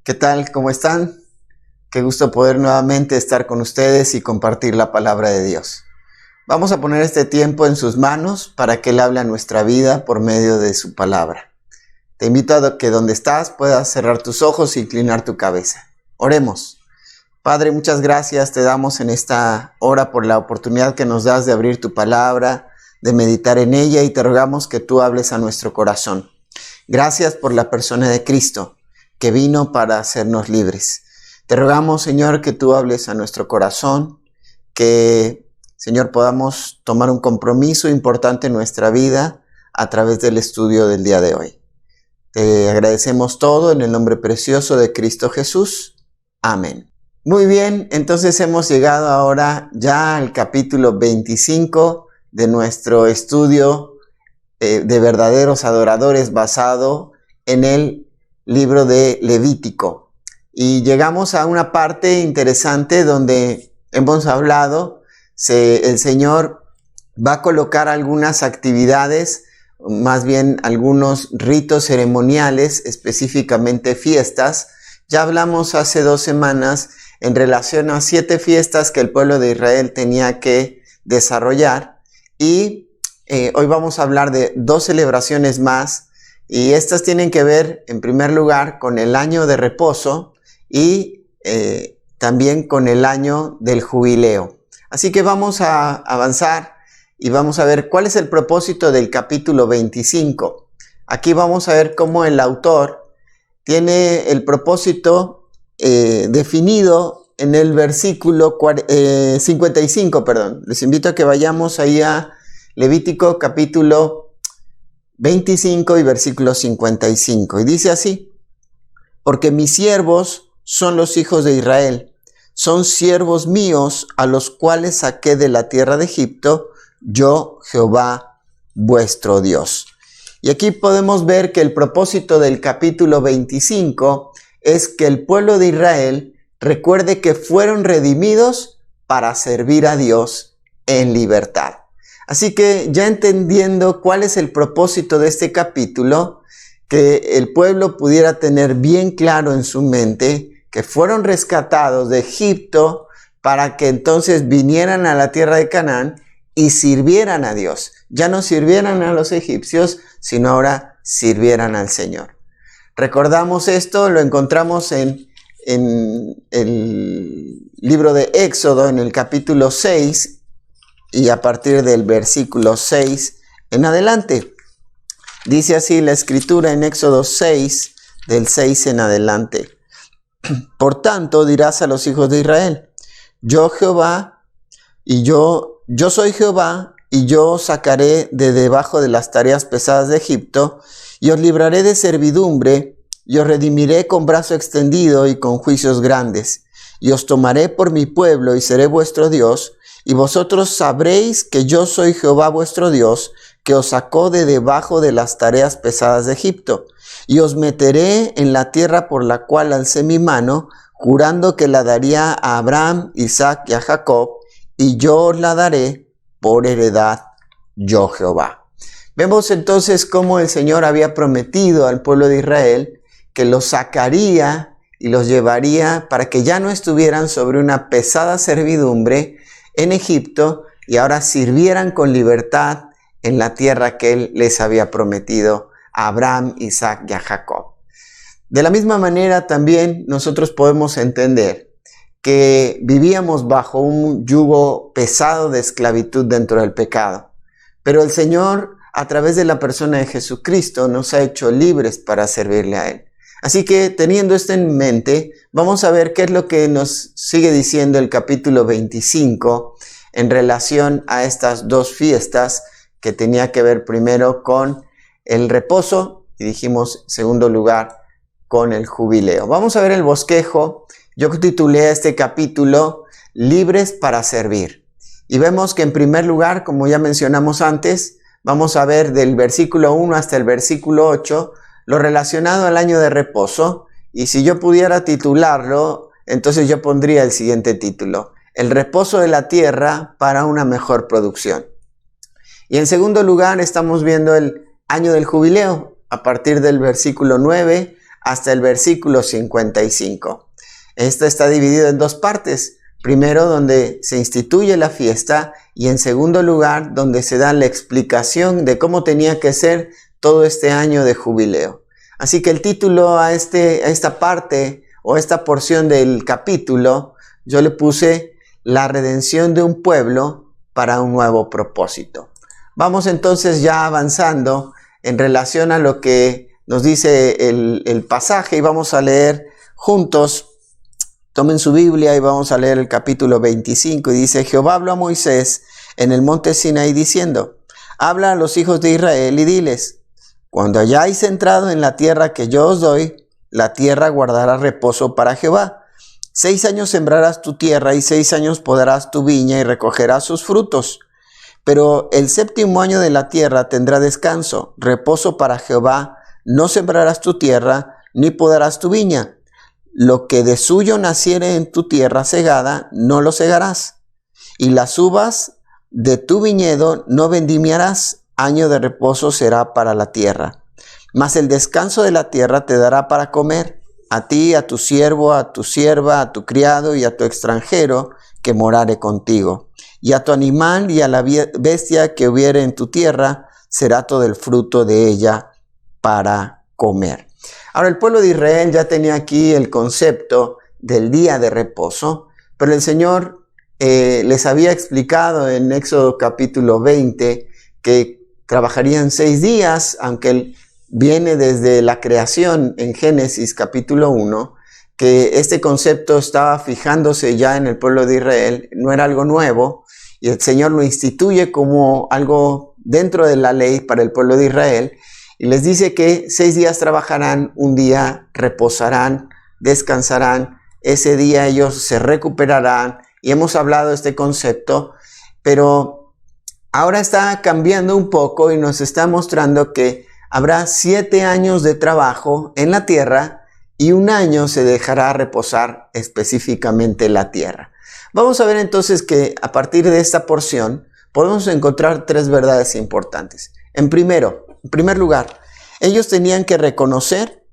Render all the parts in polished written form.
¿Qué tal? ¿Cómo están? Qué gusto poder nuevamente estar con ustedes y compartir la palabra de Dios. Vamos a poner este tiempo en sus manos para que Él hable a nuestra vida por medio de su palabra. Te invito a que donde estás puedas cerrar tus ojos e inclinar tu cabeza. Oremos. Padre, muchas gracias te damos en esta hora por la oportunidad que nos das de abrir tu palabra, de meditar en ella, y te rogamos que tú hables a nuestro corazón. Gracias por la persona de Cristo, que vino para hacernos libres. Te rogamos, Señor, que tú hables a nuestro corazón, que, Señor, podamos tomar un compromiso importante en nuestra vida a través del estudio del día de hoy. Te agradecemos todo en el nombre precioso de Cristo Jesús. Amén. Muy bien, entonces hemos llegado ahora ya al capítulo 25 de nuestro estudio de verdaderos adoradores basado en el libro de Levítico. Y llegamos a una parte interesante donde hemos hablado, el Señor va a colocar algunas actividades, más bien algunos ritos ceremoniales, específicamente fiestas. Ya hablamos hace 2 semanas en relación a 7 fiestas que el pueblo de Israel tenía que desarrollar, y hoy vamos a hablar de 2 celebraciones más, y estas tienen que ver en primer lugar con el año de reposo y también con el año del jubileo. Así que vamos a avanzar y vamos a ver cuál es el propósito del capítulo 25. Aquí vamos a ver cómo el autor tiene el propósito definido en el versículo 55, Les invito a que vayamos ahí a Levítico capítulo 25 y versículo 55. Y dice así: porque mis siervos son los hijos de Israel, son siervos míos a los cuales saqué de la tierra de Egipto, yo Jehová vuestro Dios. Y aquí podemos ver que el propósito del capítulo 25 es que el pueblo de Israel recuerde que fueron redimidos para servir a Dios en libertad. Así que ya entendiendo cuál es el propósito de este capítulo, que el pueblo pudiera tener bien claro en su mente que fueron rescatados de Egipto para que entonces vinieran a la tierra de Canaán y sirvieran a Dios. Ya no sirvieran a los egipcios, sino ahora sirvieran al Señor. Recordamos esto, lo encontramos en el libro de Éxodo, en el capítulo 6, y a partir del versículo 6 en adelante. Dice así la escritura en Éxodo 6, del 6 en adelante: por tanto dirás a los hijos de Israel, yo Jehová, y yo soy Jehová, y yo os sacaré de debajo de las tareas pesadas de Egipto, y os libraré de servidumbre, y os redimiré con brazo extendido y con juicios grandes, y os tomaré por mi pueblo y seré vuestro Dios, y vosotros sabréis que yo soy Jehová vuestro Dios, que os sacó de debajo de las tareas pesadas de Egipto, y os meteré en la tierra por la cual alcé mi mano, jurando que la daría a Abraham, Isaac y a Jacob, y yo os la daré por heredad, yo Jehová. Vemos entonces cómo el Señor había prometido al pueblo de Israel que los sacaría y los llevaría para que ya no estuvieran sobre una pesada servidumbre en Egipto y ahora sirvieran con libertad en la tierra que Él les había prometido a Abraham, Isaac y a Jacob. De la misma manera también nosotros podemos entender que vivíamos bajo un yugo pesado de esclavitud dentro del pecado, pero el Señor, a través de la persona de Jesucristo, nos ha hecho libres para servirle a Él. Así que, teniendo esto en mente, vamos a ver qué es lo que nos sigue diciendo el capítulo 25 en relación a estas 2 fiestas que tenía que ver primero con el reposo y dijimos, en segundo lugar, con el jubileo. Vamos a ver el bosquejo. Yo titulé a este capítulo Libres para servir. Y vemos que en primer lugar, como ya mencionamos antes, vamos a ver del versículo 1 hasta el versículo 8 lo relacionado al año de reposo. Y si yo pudiera titularlo, entonces yo pondría el siguiente título: el reposo de la tierra para una mejor producción. Y en segundo lugar estamos viendo el año del jubileo, a partir del versículo 9 hasta el versículo 55. Esto está dividido en dos partes. Primero, donde se instituye la fiesta, y en segundo lugar, donde se da la explicación de cómo tenía que ser todo este año de jubileo. Así que el título a esta parte o esta porción del capítulo, yo le puse La redención de un pueblo para un nuevo propósito. Vamos entonces ya avanzando en relación a lo que nos dice el pasaje, y vamos a leer juntos. Tomen su Biblia y vamos a leer el capítulo 25, y dice: Jehová habló a Moisés en el monte Sinaí diciendo: habla a los hijos de Israel y diles: cuando hayáis entrado en la tierra que yo os doy, la tierra guardará reposo para Jehová. 6 años sembrarás tu tierra y 6 años podarás tu viña y recogerás sus frutos. Pero el 7º año de la tierra tendrá descanso, reposo para Jehová. No sembrarás tu tierra ni podarás tu viña. Lo que de suyo naciere en tu tierra segada, no lo segarás. Y las uvas de tu viñedo no vendimiarás. Año de reposo será para la tierra. Mas el descanso de la tierra te dará para comer, a ti, a tu siervo, a tu sierva, a tu criado y a tu extranjero que morare contigo. Y a tu animal y a la bestia que hubiere en tu tierra, será todo el fruto de ella para comer. Ahora, el pueblo de Israel ya tenía aquí el concepto del día de reposo, pero el Señor les había explicado en Éxodo capítulo 20 que trabajarían 6 días, aunque Él viene desde la creación en Génesis capítulo 1, que este concepto estaba fijándose ya en el pueblo de Israel, no era algo nuevo, y el Señor lo instituye como algo dentro de la ley para el pueblo de Israel, y les dice que 6 días trabajarán, un día reposarán, descansarán, ese día ellos se recuperarán, y hemos hablado de este concepto, pero ahora está cambiando un poco y nos está mostrando que habrá 7 años de trabajo en la tierra y 1 año se dejará reposar específicamente la tierra. Vamos a ver entonces que a partir de esta porción podemos encontrar 3 verdades importantes. En primer lugar, ellos tenían que reconocer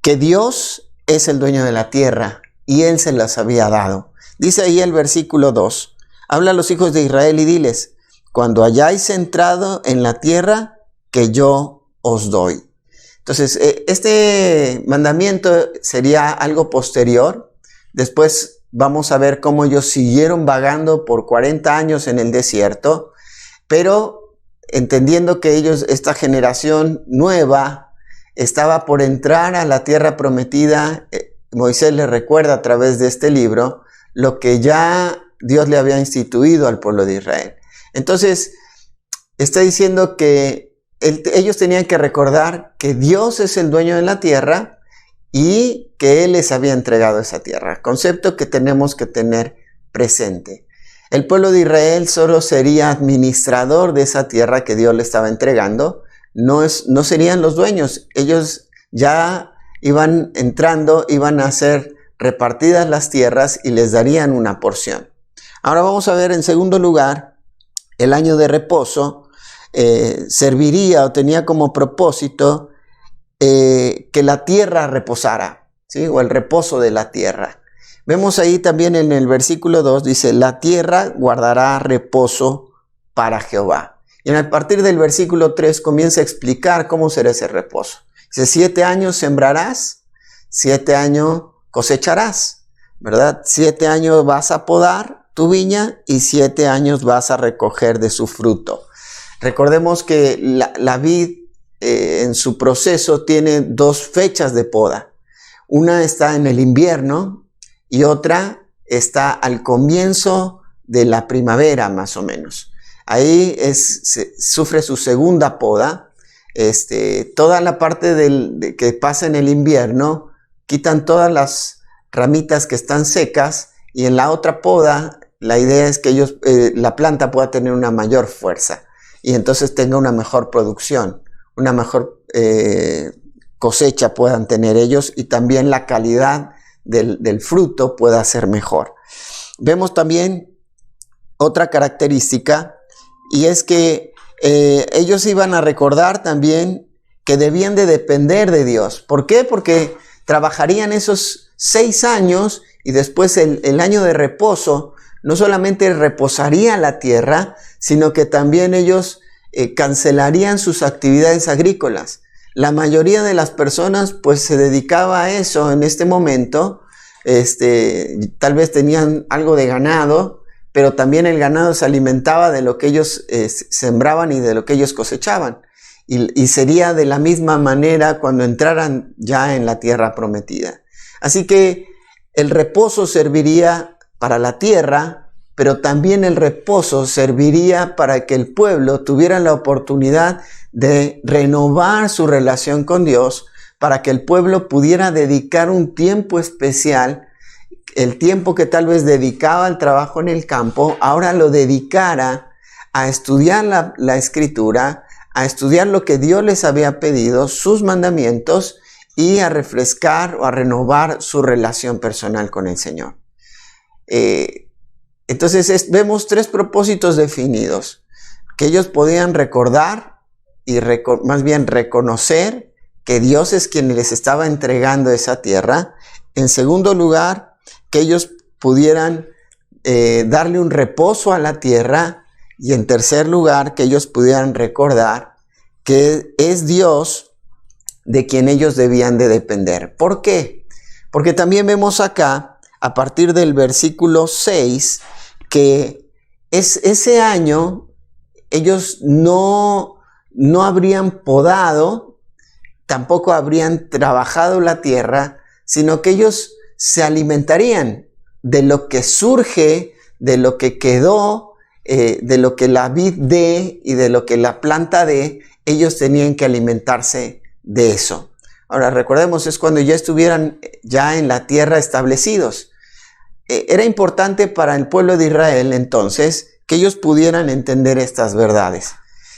que Dios es el dueño de la tierra y Él se las había dado. Dice ahí el versículo 2, habla a los hijos de Israel y diles: cuando hayáis entrado en la tierra que yo os doy. Entonces, este mandamiento sería algo posterior. Después vamos a ver cómo ellos siguieron vagando por 40 años en el desierto, pero entendiendo que ellos, esta generación nueva, estaba por entrar a la tierra prometida, Moisés les recuerda a través de este libro lo que ya Dios le había instituido al pueblo de Israel. Entonces, está diciendo que ellos tenían que recordar que Dios es el dueño de la tierra y que Él les había entregado esa tierra. Concepto que tenemos que tener presente. El pueblo de Israel solo sería administrador de esa tierra que Dios le estaba entregando. No serían los dueños. Ellos ya iban entrando, iban a ser repartidas las tierras y les darían una porción. Ahora vamos a ver en segundo lugar, el año de reposo serviría o tenía como propósito que la tierra reposara, ¿sí? O el reposo de la tierra. Vemos ahí también en el versículo 2, dice: la tierra guardará reposo para Jehová. Y a partir del versículo 3 comienza a explicar cómo será ese reposo. Dice: 7 años sembrarás, 7 años cosecharás, ¿verdad? 7 años vas a podar tu viña y 7 años vas a recoger de su fruto. Recordemos que la vid en su proceso tiene 2 fechas de poda. Una está en el invierno y otra está al comienzo de la primavera, más o menos. Ahí sufre su segunda poda. Toda la parte que pasa en el invierno, quitan todas las ramitas que están secas, y en la otra poda la idea es que la planta pueda tener una mayor fuerza y entonces tenga una mejor producción, una mejor cosecha puedan tener ellos, y también la calidad del fruto pueda ser mejor. Vemos también otra característica, y es que ellos iban a recordar también que debían de depender de Dios. ¿Por qué? Porque trabajarían esos 6 años y después el año de reposo. No solamente reposaría la tierra, sino que también ellos cancelarían sus actividades agrícolas. La mayoría de las personas pues se dedicaba a eso en este momento. Tal vez tenían algo de ganado, pero también el ganado se alimentaba de lo que ellos sembraban y de lo que ellos cosechaban. Y sería de la misma manera cuando entraran ya en la tierra prometida. Así que el reposo serviría para la tierra, pero también el reposo serviría para que el pueblo tuviera la oportunidad de renovar su relación con Dios, para que el pueblo pudiera dedicar un tiempo especial, el tiempo que tal vez dedicaba al trabajo en el campo, ahora lo dedicara a estudiar la Escritura, a estudiar lo que Dios les había pedido, sus mandamientos, y a refrescar o a renovar su relación personal con el Señor. Entonces vemos 3 propósitos definidos, que ellos podían recordar y más bien reconocer que Dios es quien les estaba entregando esa tierra. En segundo lugar, que ellos pudieran darle un reposo a la tierra. Y en tercer lugar, que ellos pudieran recordar que es Dios de quien ellos debían de depender. ¿Por qué? Porque también vemos acá, a partir del versículo 6, que ese año ellos no habrían podado, tampoco habrían trabajado la tierra, sino que ellos se alimentarían de lo que surge, de lo que quedó, de lo que la vid dé y de lo que la planta dé. Ellos tenían que alimentarse de eso. Ahora recordemos, es cuando ya estuvieran ya en la tierra establecidos. Era importante para el pueblo de Israel entonces que ellos pudieran entender estas verdades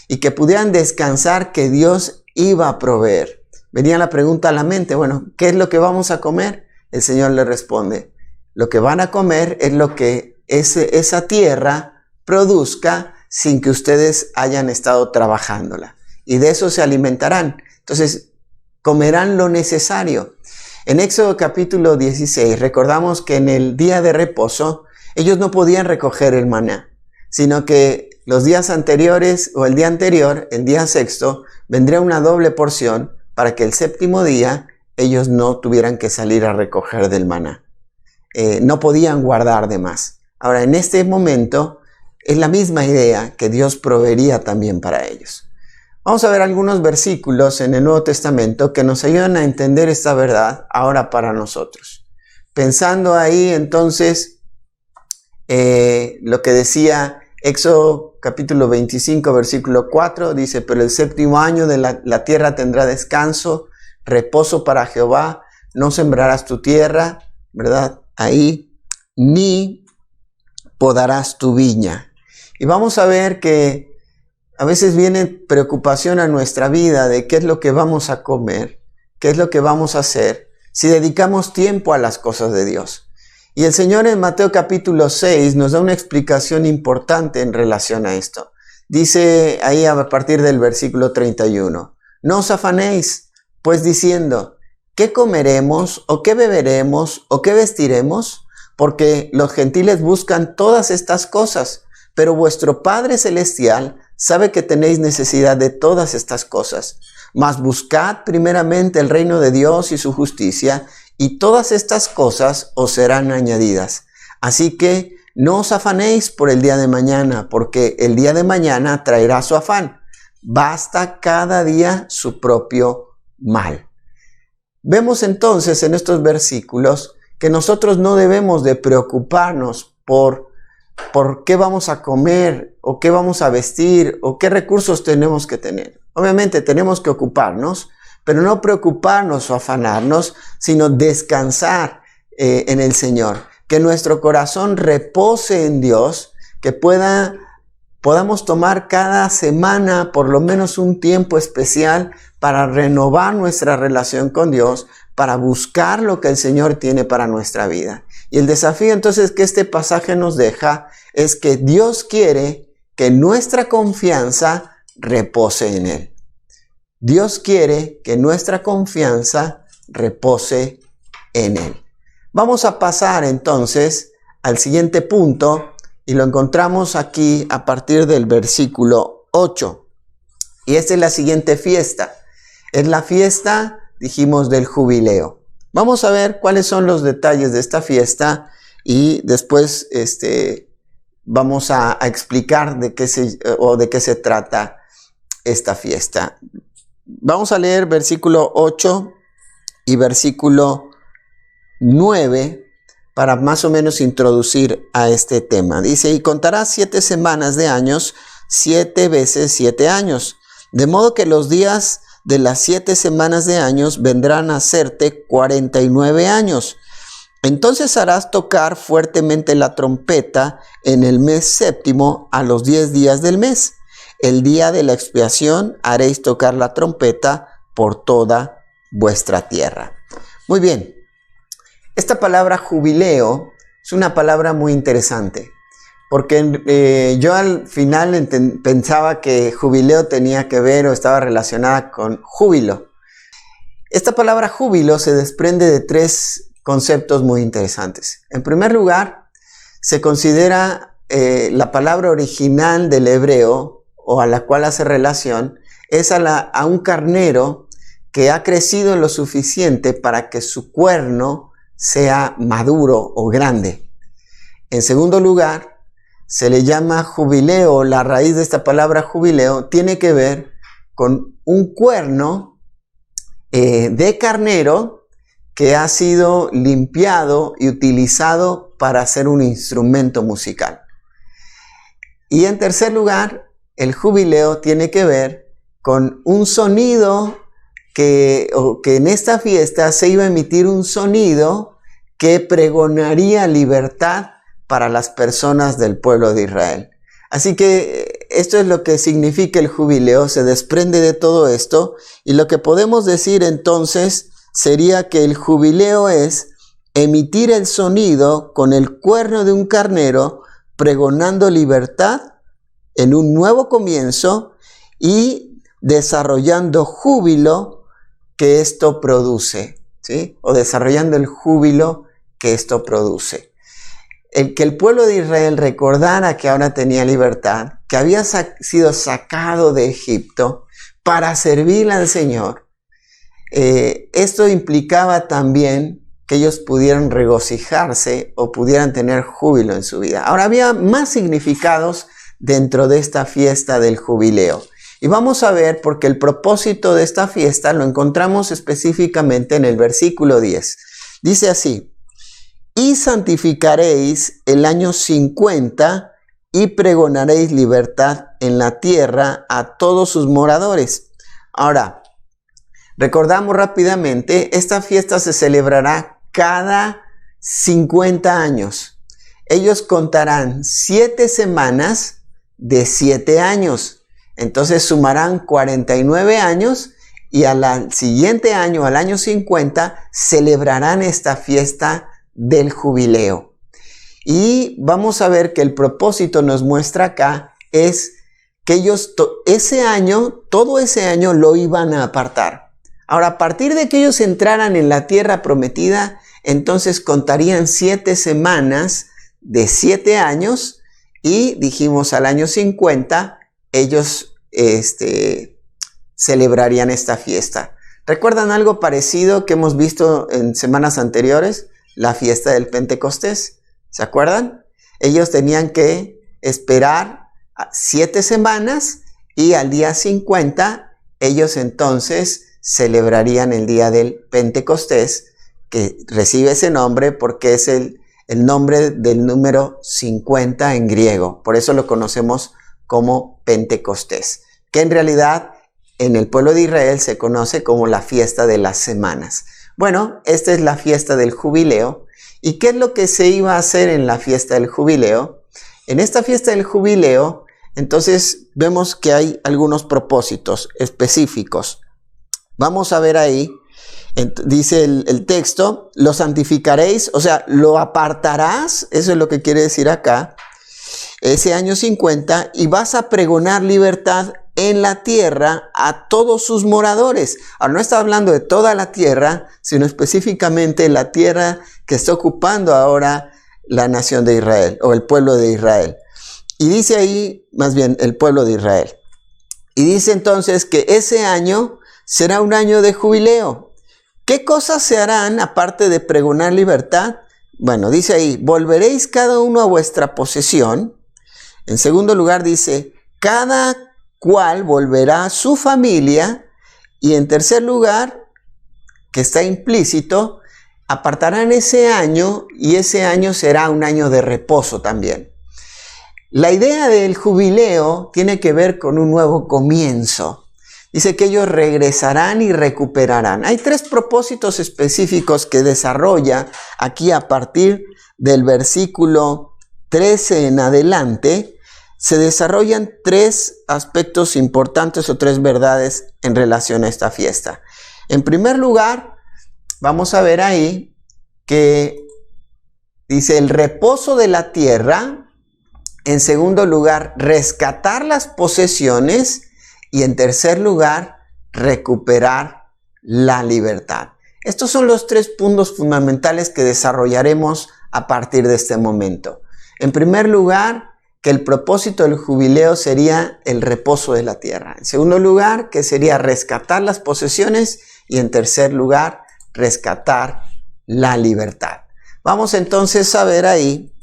y que pudieran descansar que Dios iba a proveer. Venía la pregunta a la mente, bueno, ¿qué es lo que vamos a comer? El Señor le responde, lo que van a comer es lo que esa tierra produzca sin que ustedes hayan estado trabajándola. Y de eso se alimentarán. Entonces, comerán lo necesario. En Éxodo capítulo 16, recordamos que en el día de reposo, ellos no podían recoger el maná, sino que los días anteriores o el día anterior, el día sexto, vendría una doble porción para que el séptimo día ellos no tuvieran que salir a recoger del maná. No podían guardar de más. Ahora, en este momento, es la misma idea que Dios proveería también para ellos. Vamos a ver algunos versículos en el Nuevo Testamento que nos ayudan a entender esta verdad ahora para nosotros. Pensando ahí entonces lo que decía Éxodo capítulo 25 versículo 4, dice, pero el séptimo año de la tierra tendrá descanso, reposo para Jehová, no sembrarás tu tierra, ¿verdad? Ahí, ni podarás tu viña. Y vamos a ver que a veces viene preocupación a nuestra vida de qué es lo que vamos a comer, qué es lo que vamos a hacer, si dedicamos tiempo a las cosas de Dios. Y el Señor en Mateo capítulo 6 nos da una explicación importante en relación a esto. Dice ahí a partir del versículo 31, no os afanéis, pues diciendo, ¿qué comeremos o qué beberemos o qué vestiremos? Porque los gentiles buscan todas estas cosas, pero vuestro Padre Celestial sabe que tenéis necesidad de todas estas cosas. Mas buscad primeramente el reino de Dios y su justicia, y todas estas cosas os serán añadidas. Así que no os afanéis por el día de mañana, porque el día de mañana traerá su afán. Basta cada día su propio mal. Vemos entonces en estos versículos que nosotros no debemos de preocuparnos por qué vamos a comer o qué vamos a vestir o qué recursos tenemos que tener. Obviamente tenemos que ocuparnos, pero no preocuparnos o afanarnos, sino descansar en el Señor. Que nuestro corazón repose en Dios, que podamos tomar cada semana por lo menos un tiempo especial para renovar nuestra relación con Dios, para buscar lo que el Señor tiene para nuestra vida. Y el desafío entonces que este pasaje nos deja es que Dios quiere que nuestra confianza repose en Él. Dios quiere que nuestra confianza repose en Él. Vamos a pasar entonces al siguiente punto y lo encontramos aquí a partir del versículo 8. Y esta es la siguiente fiesta. Es la fiesta, dijimos, del jubileo. Vamos a ver cuáles son los detalles de esta fiesta y después vamos a explicar de qué se trata esta fiesta. Vamos a leer versículo 8 y versículo 9 para más o menos introducir a este tema. Dice, y contarás 7 semanas de años, 7 veces 7 años. De modo que los días de las 7 semanas de años vendrán a hacerte 49 años. Entonces harás tocar fuertemente la trompeta en el mes séptimo a los 10 días del mes. El día de la expiación haréis tocar la trompeta por toda vuestra tierra. Muy bien. Esta palabra jubileo es una palabra muy interesante, porque yo al final pensaba que jubileo tenía que ver o estaba relacionada con júbilo. Esta palabra júbilo se desprende de 3 conceptos muy interesantes. En primer lugar, se considera la palabra original del hebreo o a la cual hace relación, es a un carnero que ha crecido lo suficiente para que su cuerno sea maduro o grande. En segundo lugar, se le llama jubileo. La raíz de esta palabra jubileo tiene que ver con un cuerno de carnero que ha sido limpiado y utilizado para hacer un instrumento musical. Y en tercer lugar, el jubileo tiene que ver con un sonido que en esta fiesta se iba a emitir un sonido que pregonaría libertad para las personas del pueblo de Israel. Así que esto es lo que significa el jubileo, se desprende de todo esto, y lo que podemos decir entonces sería que el jubileo es emitir el sonido con el cuerno de un carnero, pregonando libertad en un nuevo comienzo y desarrollando júbilo que esto produce, ¿sí? O desarrollando el júbilo que esto produce. El que el pueblo de Israel recordara que ahora tenía libertad, que había sido sacado de Egipto para servir al Señor, esto implicaba también que ellos pudieran regocijarse o pudieran tener júbilo en su vida. Ahora, había más significados dentro de esta fiesta del jubileo. Y vamos a ver porque el propósito de esta fiesta lo encontramos específicamente en el versículo 10. Dice así, y santificaréis el año 50 y pregonaréis libertad en la tierra a todos sus moradores. Ahora, recordamos rápidamente, esta fiesta se celebrará cada 50 años. Ellos contarán 7 semanas de 7 años. Entonces sumarán 49 años y al siguiente año, al año 50, celebrarán esta fiesta del jubileo. Y vamos a ver que el propósito nos muestra acá es que ellos todo ese año lo iban a apartar. Ahora, a partir de que ellos entraran en la tierra prometida, entonces contarían 7 semanas de 7 años y dijimos al año 50 ellos celebrarían esta fiesta. ¿Recuerdan algo parecido que hemos visto en semanas anteriores? La fiesta del Pentecostés. ¿Se acuerdan? Ellos tenían que esperar 7 semanas y al día 50 ellos entonces celebrarían el día del Pentecostés, que recibe ese nombre porque es el nombre del número 50 en griego. Por eso lo conocemos como Pentecostés, que en realidad en el pueblo de Israel se conoce como la fiesta de las semanas. Bueno, esta es la fiesta del jubileo. ¿Y qué es lo que se iba a hacer en la fiesta del jubileo? En esta fiesta del jubileo, entonces vemos que hay algunos propósitos específicos. Vamos a ver ahí, dice el texto, lo santificaréis, o sea, lo apartarás, eso es lo que quiere decir acá, ese año 50, y vas a pregonar libertad en la tierra a todos sus moradores. Ahora no está hablando de toda la tierra, sino específicamente la tierra que está ocupando ahora la nación de Israel o el pueblo de Israel. Y dice ahí, más bien, el pueblo de Israel. Y dice entonces que ese año será un año de jubileo. ¿Qué cosas se harán aparte de pregonar libertad? Bueno, dice ahí, volveréis cada uno a vuestra posesión. En segundo lugar dice, cada cual volverá a su familia. Y en tercer lugar, que está implícito, apartarán ese año y ese año será un año de reposo también. La idea del jubileo tiene que ver con un nuevo comienzo. Dice que ellos regresarán y recuperarán. Hay 3 propósitos específicos que desarrolla aquí a partir del versículo 13 en adelante. Se desarrollan 3 aspectos importantes o 3 verdades en relación a esta fiesta. En primer lugar, vamos a ver ahí que dice el reposo de la tierra. En segundo lugar, rescatar las posesiones. Y en tercer lugar, recuperar la libertad. Estos son los 3 puntos fundamentales que desarrollaremos a partir de este momento. En primer lugar, que el propósito del jubileo sería el reposo de la tierra. En segundo lugar, que sería rescatar las posesiones. Y en tercer lugar, rescatar la libertad. Vamos entonces a ver ahí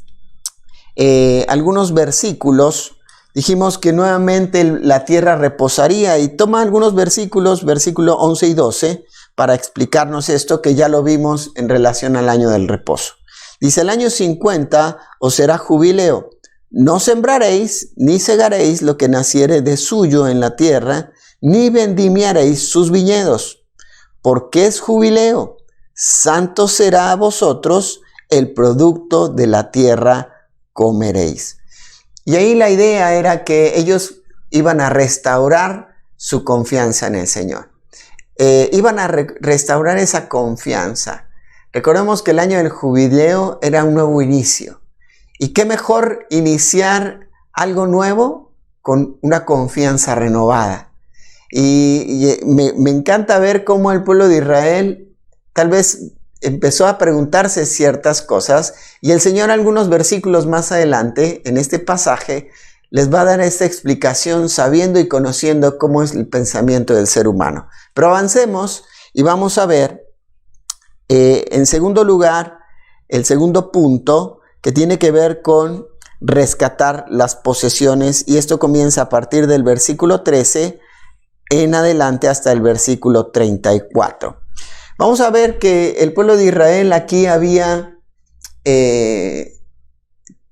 algunos versículos. Dijimos que nuevamente la tierra reposaría y toma algunos versículos, versículo 11 y 12, para explicarnos esto que ya lo vimos en relación al año del reposo. Dice, el año 50 os será jubileo. No sembraréis ni segaréis lo que naciere de suyo en la tierra, ni vendimiaréis sus viñedos. Porque es jubileo. Santo será a vosotros, el producto de la tierra comeréis. Y ahí la idea era que ellos iban a restaurar su confianza en el Señor. Iban a restaurar esa confianza. Recordemos que el año del jubileo era un nuevo inicio. ¿Y qué mejor iniciar algo nuevo con una confianza renovada? Y me encanta ver cómo el pueblo de Israel tal vez empezó a preguntarse ciertas cosas y el Señor algunos versículos más adelante en este pasaje les va a dar esta explicación sabiendo y conociendo cómo es el pensamiento del ser humano. Pero avancemos y vamos a ver en segundo lugar el segundo punto que tiene que ver con rescatar las posesiones y esto comienza a partir del versículo 13 en adelante hasta el versículo 34. Vamos a ver que el pueblo de Israel aquí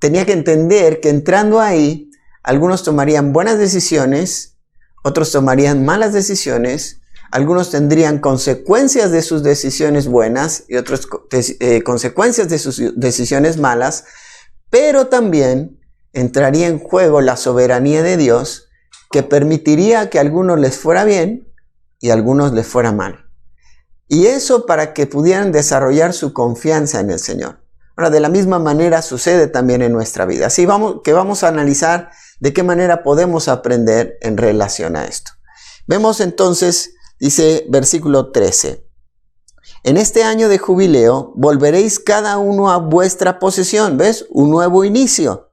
tenía que entender que entrando ahí, algunos tomarían buenas decisiones, otros tomarían malas decisiones, algunos tendrían consecuencias de sus decisiones buenas y otros consecuencias de sus decisiones malas, pero también entraría en juego la soberanía de Dios que permitiría que a algunos les fuera bien y a algunos les fuera mal. Y eso para que pudieran desarrollar su confianza en el Señor. Ahora, de la misma manera sucede también en nuestra vida. Así vamos a analizar de qué manera podemos aprender en relación a esto. Vemos entonces, dice versículo 13. En este año de jubileo volveréis cada uno a vuestra posesión. ¿Ves? Un nuevo inicio.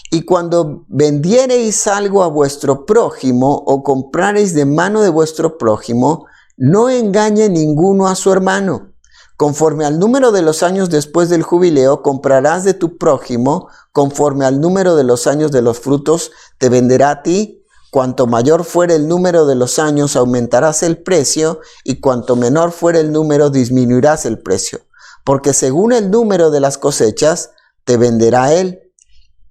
Y cuando vendiereis algo a vuestro prójimo o comprareis de mano de vuestro prójimo, no engañe ninguno a su hermano. Conforme al número de los años después del jubileo, comprarás de tu prójimo. Conforme al número de los años de los frutos, te venderá a ti. Cuanto mayor fuere el número de los años, aumentarás el precio. Y cuanto menor fuere el número, disminuirás el precio. Porque según el número de las cosechas, te venderá él.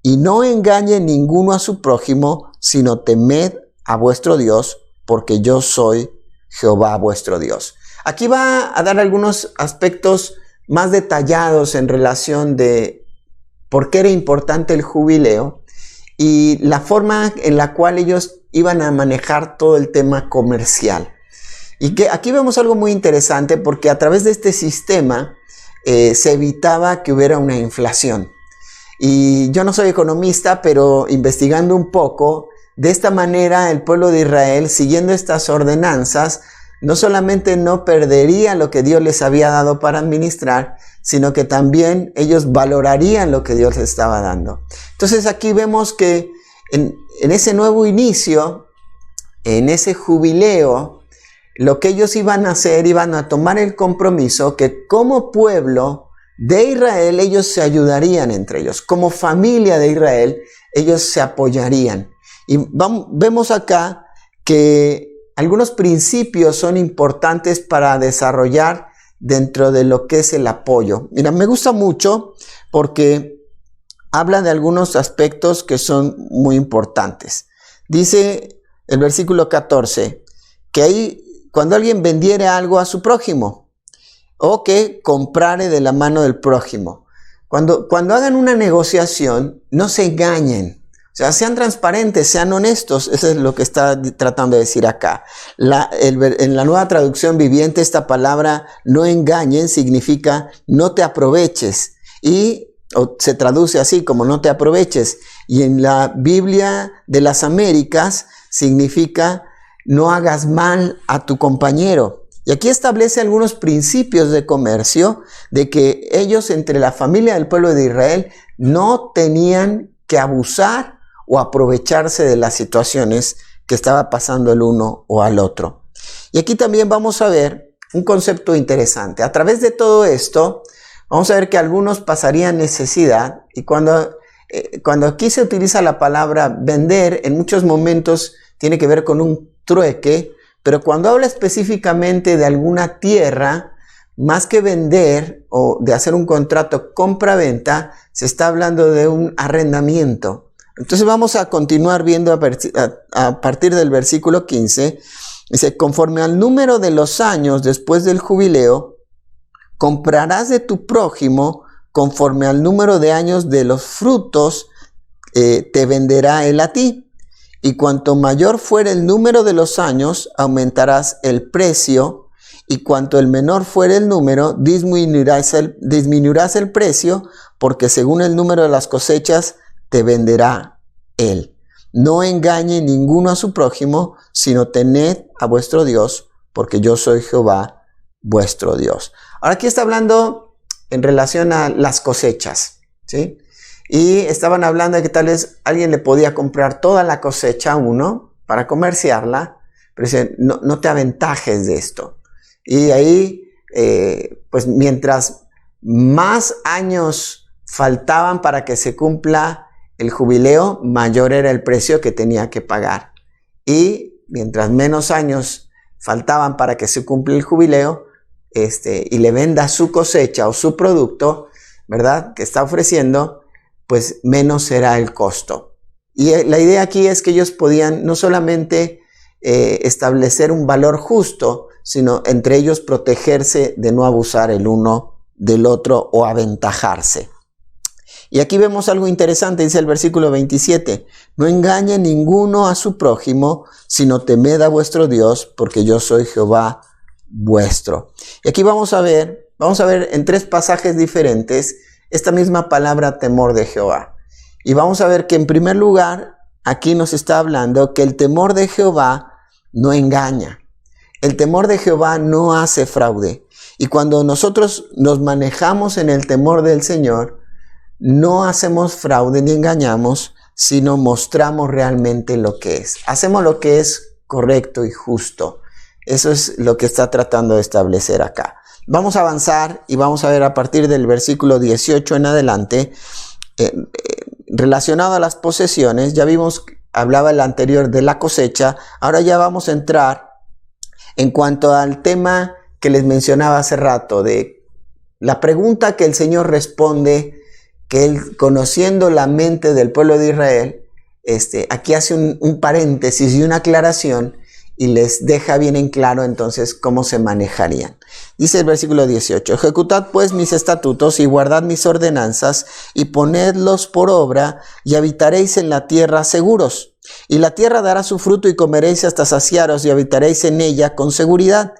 Y no engañe ninguno a su prójimo, sino temed a vuestro Dios, porque yo soy Jehová vuestro Dios. Aquí va a dar algunos aspectos más detallados en relación de por qué era importante el jubileo y la forma en la cual ellos iban a manejar todo el tema comercial. Y que aquí vemos algo muy interesante porque a través de este sistema se evitaba que hubiera una inflación. Y yo no soy economista, pero investigando un poco, de esta manera el pueblo de Israel, siguiendo estas ordenanzas, no solamente no perdería lo que Dios les había dado para administrar, sino que también ellos valorarían lo que Dios les estaba dando. Entonces aquí vemos que en ese nuevo inicio, en ese jubileo, lo que ellos iban a hacer, iban a tomar el compromiso que como pueblo de Israel, ellos se ayudarían entre ellos. Como familia de Israel, ellos se apoyarían. Y vemos acá que algunos principios son importantes para desarrollar dentro de lo que es el apoyo. Mira, me gusta mucho porque habla de algunos aspectos que son muy importantes. Dice el versículo 14, que ahí cuando alguien vendiere algo a su prójimo o que comprare de la mano del prójimo. Cuando hagan una negociación, no se engañen. O sea, sean transparentes, sean honestos. Eso es lo que está tratando de decir acá. En la Nueva Traducción Viviente, esta palabra no engañen significa no te aproveches. O se traduce así como no te aproveches. Y en la Biblia de las Américas significa no hagas mal a tu compañero. Y aquí establece algunos principios de comercio de que ellos entre la familia del pueblo de Israel no tenían que abusar o aprovecharse de las situaciones que estaba pasando el uno o al otro. Y aquí también vamos a ver un concepto interesante. A través de todo esto, vamos a ver que algunos pasarían necesidad y cuando aquí se utiliza la palabra vender, en muchos momentos tiene que ver con un trueque, pero cuando habla específicamente de alguna tierra, más que vender o de hacer un contrato compra-venta, se está hablando de un arrendamiento. Entonces vamos a continuar viendo a partir del versículo 15. Dice, conforme al número de los años después del jubileo, comprarás de tu prójimo, conforme al número de años de los frutos, te venderá él a ti. Y cuanto mayor fuere el número de los años, aumentarás el precio, y cuanto el menor fuere el número, disminuirás el precio, porque según el número de las cosechas, te venderá él. No engañe ninguno a su prójimo, sino tened a vuestro Dios, porque yo soy Jehová, vuestro Dios. Ahora aquí está hablando en relación a las cosechas, ¿sí? Y estaban hablando de que tal vez alguien le podía comprar toda la cosecha a uno para comerciarla, pero dice, no te aventajes de esto. Y ahí, pues mientras más años faltaban para que se cumpla el jubileo, mayor era el precio que tenía que pagar. Y mientras menos años faltaban para que se cumpla el jubileo, y le venda su cosecha o su producto, ¿verdad?, que está ofreciendo, pues menos será el costo. Y la idea aquí es que ellos podían no solamente establecer un valor justo, sino entre ellos protegerse de no abusar el uno del otro o aventajarse. Y aquí vemos algo interesante, dice el versículo 27, no engañe ninguno a su prójimo, sino temed a vuestro Dios, porque yo soy Jehová vuestro. Y aquí vamos a ver en 3 pasajes diferentes esta misma palabra temor de Jehová. Y vamos a ver que en primer lugar, aquí nos está hablando que el temor de Jehová no engaña. El temor de Jehová no hace fraude. Y cuando nosotros nos manejamos en el temor del Señor, no hacemos fraude ni engañamos, sino mostramos realmente lo que es. Hacemos lo que es correcto y justo. Eso es lo que está tratando de establecer acá. Vamos a avanzar y vamos a ver a partir del versículo 18 en adelante, relacionado a las posesiones. Ya vimos, hablaba el anterior de la cosecha. Ahora ya vamos a entrar en cuanto al tema que les mencionaba hace rato, de la pregunta que el Señor responde, que Él, conociendo la mente del pueblo de Israel, aquí hace un paréntesis y una aclaración y les deja bien en claro entonces cómo se manejarían. Dice el versículo 18, ejecutad pues mis estatutos y guardad mis ordenanzas y ponedlos por obra y habitaréis en la tierra seguros. Y la tierra dará su fruto y comeréis hasta saciaros y habitaréis en ella con seguridad.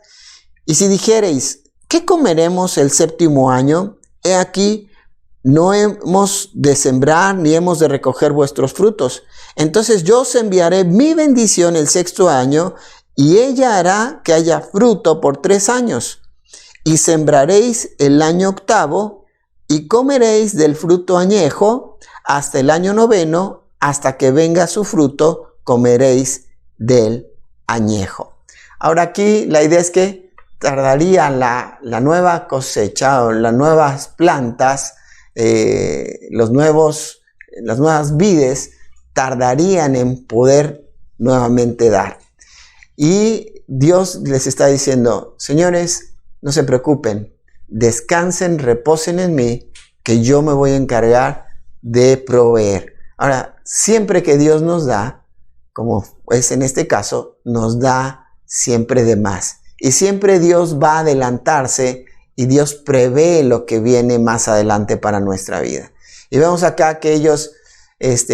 Y si dijereis, ¿qué comeremos el 7º año? He aquí, no hemos de sembrar ni hemos de recoger vuestros frutos. Entonces yo os enviaré mi bendición el 6º año, y ella hará que haya fruto por 3 años. Y sembraréis el año 8º, y comeréis del fruto añejo hasta el año 9, hasta que venga su fruto, comeréis del añejo. Ahora aquí la idea es que tardaría la nueva cosecha o las nuevas plantas, las nuevas vides tardarían en poder nuevamente dar. Y Dios les está diciendo: señores, no se preocupen, descansen, reposen en mí, que yo me voy a encargar de proveer. Ahora, siempre que Dios nos da, como es en este caso, nos da siempre de más. Y siempre Dios va a adelantarse y Dios prevé lo que viene más adelante para nuestra vida. Y vemos acá que ellos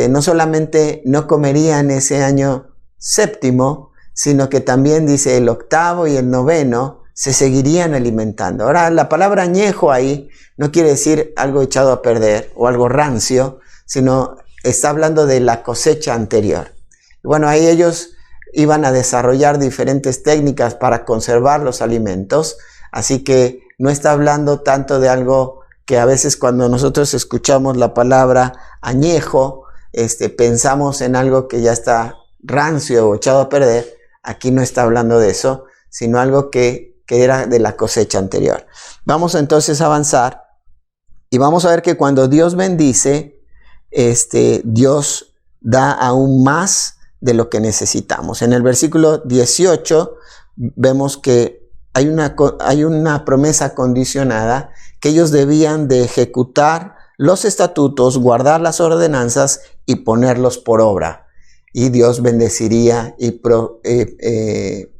no solamente no comerían ese año 7º, sino que también dice el 8º y el 9 se seguirían alimentando. Ahora, la palabra añejo ahí no quiere decir algo echado a perder o algo rancio, sino está hablando de la cosecha anterior. Bueno, ahí ellos iban a desarrollar diferentes técnicas para conservar los alimentos, así que no está hablando tanto de algo que a veces cuando nosotros escuchamos la palabra añejo, pensamos en algo que ya está rancio o echado a perder. Aquí no está hablando de eso, sino algo que era de la cosecha anterior. Vamos entonces a avanzar y vamos a ver que cuando Dios bendice, Dios da aún más de lo que necesitamos. En el versículo 18 vemos que hay una promesa condicionada, que ellos debían de ejecutar los estatutos, guardar las ordenanzas y ponerlos por obra. Y Dios bendeciría y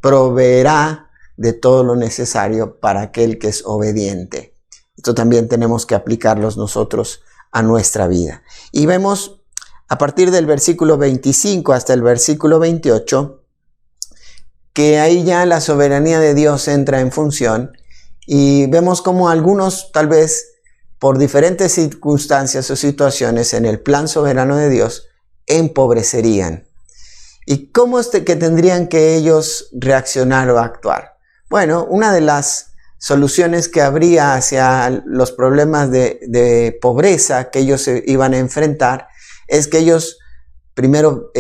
proveerá de todo lo necesario para aquel que es obediente. Esto también tenemos que aplicarlos nosotros a nuestra vida. Y vemos a partir del versículo 25 hasta el versículo 28, que ahí ya la soberanía de Dios entra en función, y vemos como algunos, tal vez por diferentes circunstancias o situaciones en el plan soberano de Dios, empobrecerían. ¿Y cómo es que tendrían que ellos reaccionar o actuar? Bueno, una de las soluciones que habría hacia los problemas de pobreza que ellos iban a enfrentar es que ellos primero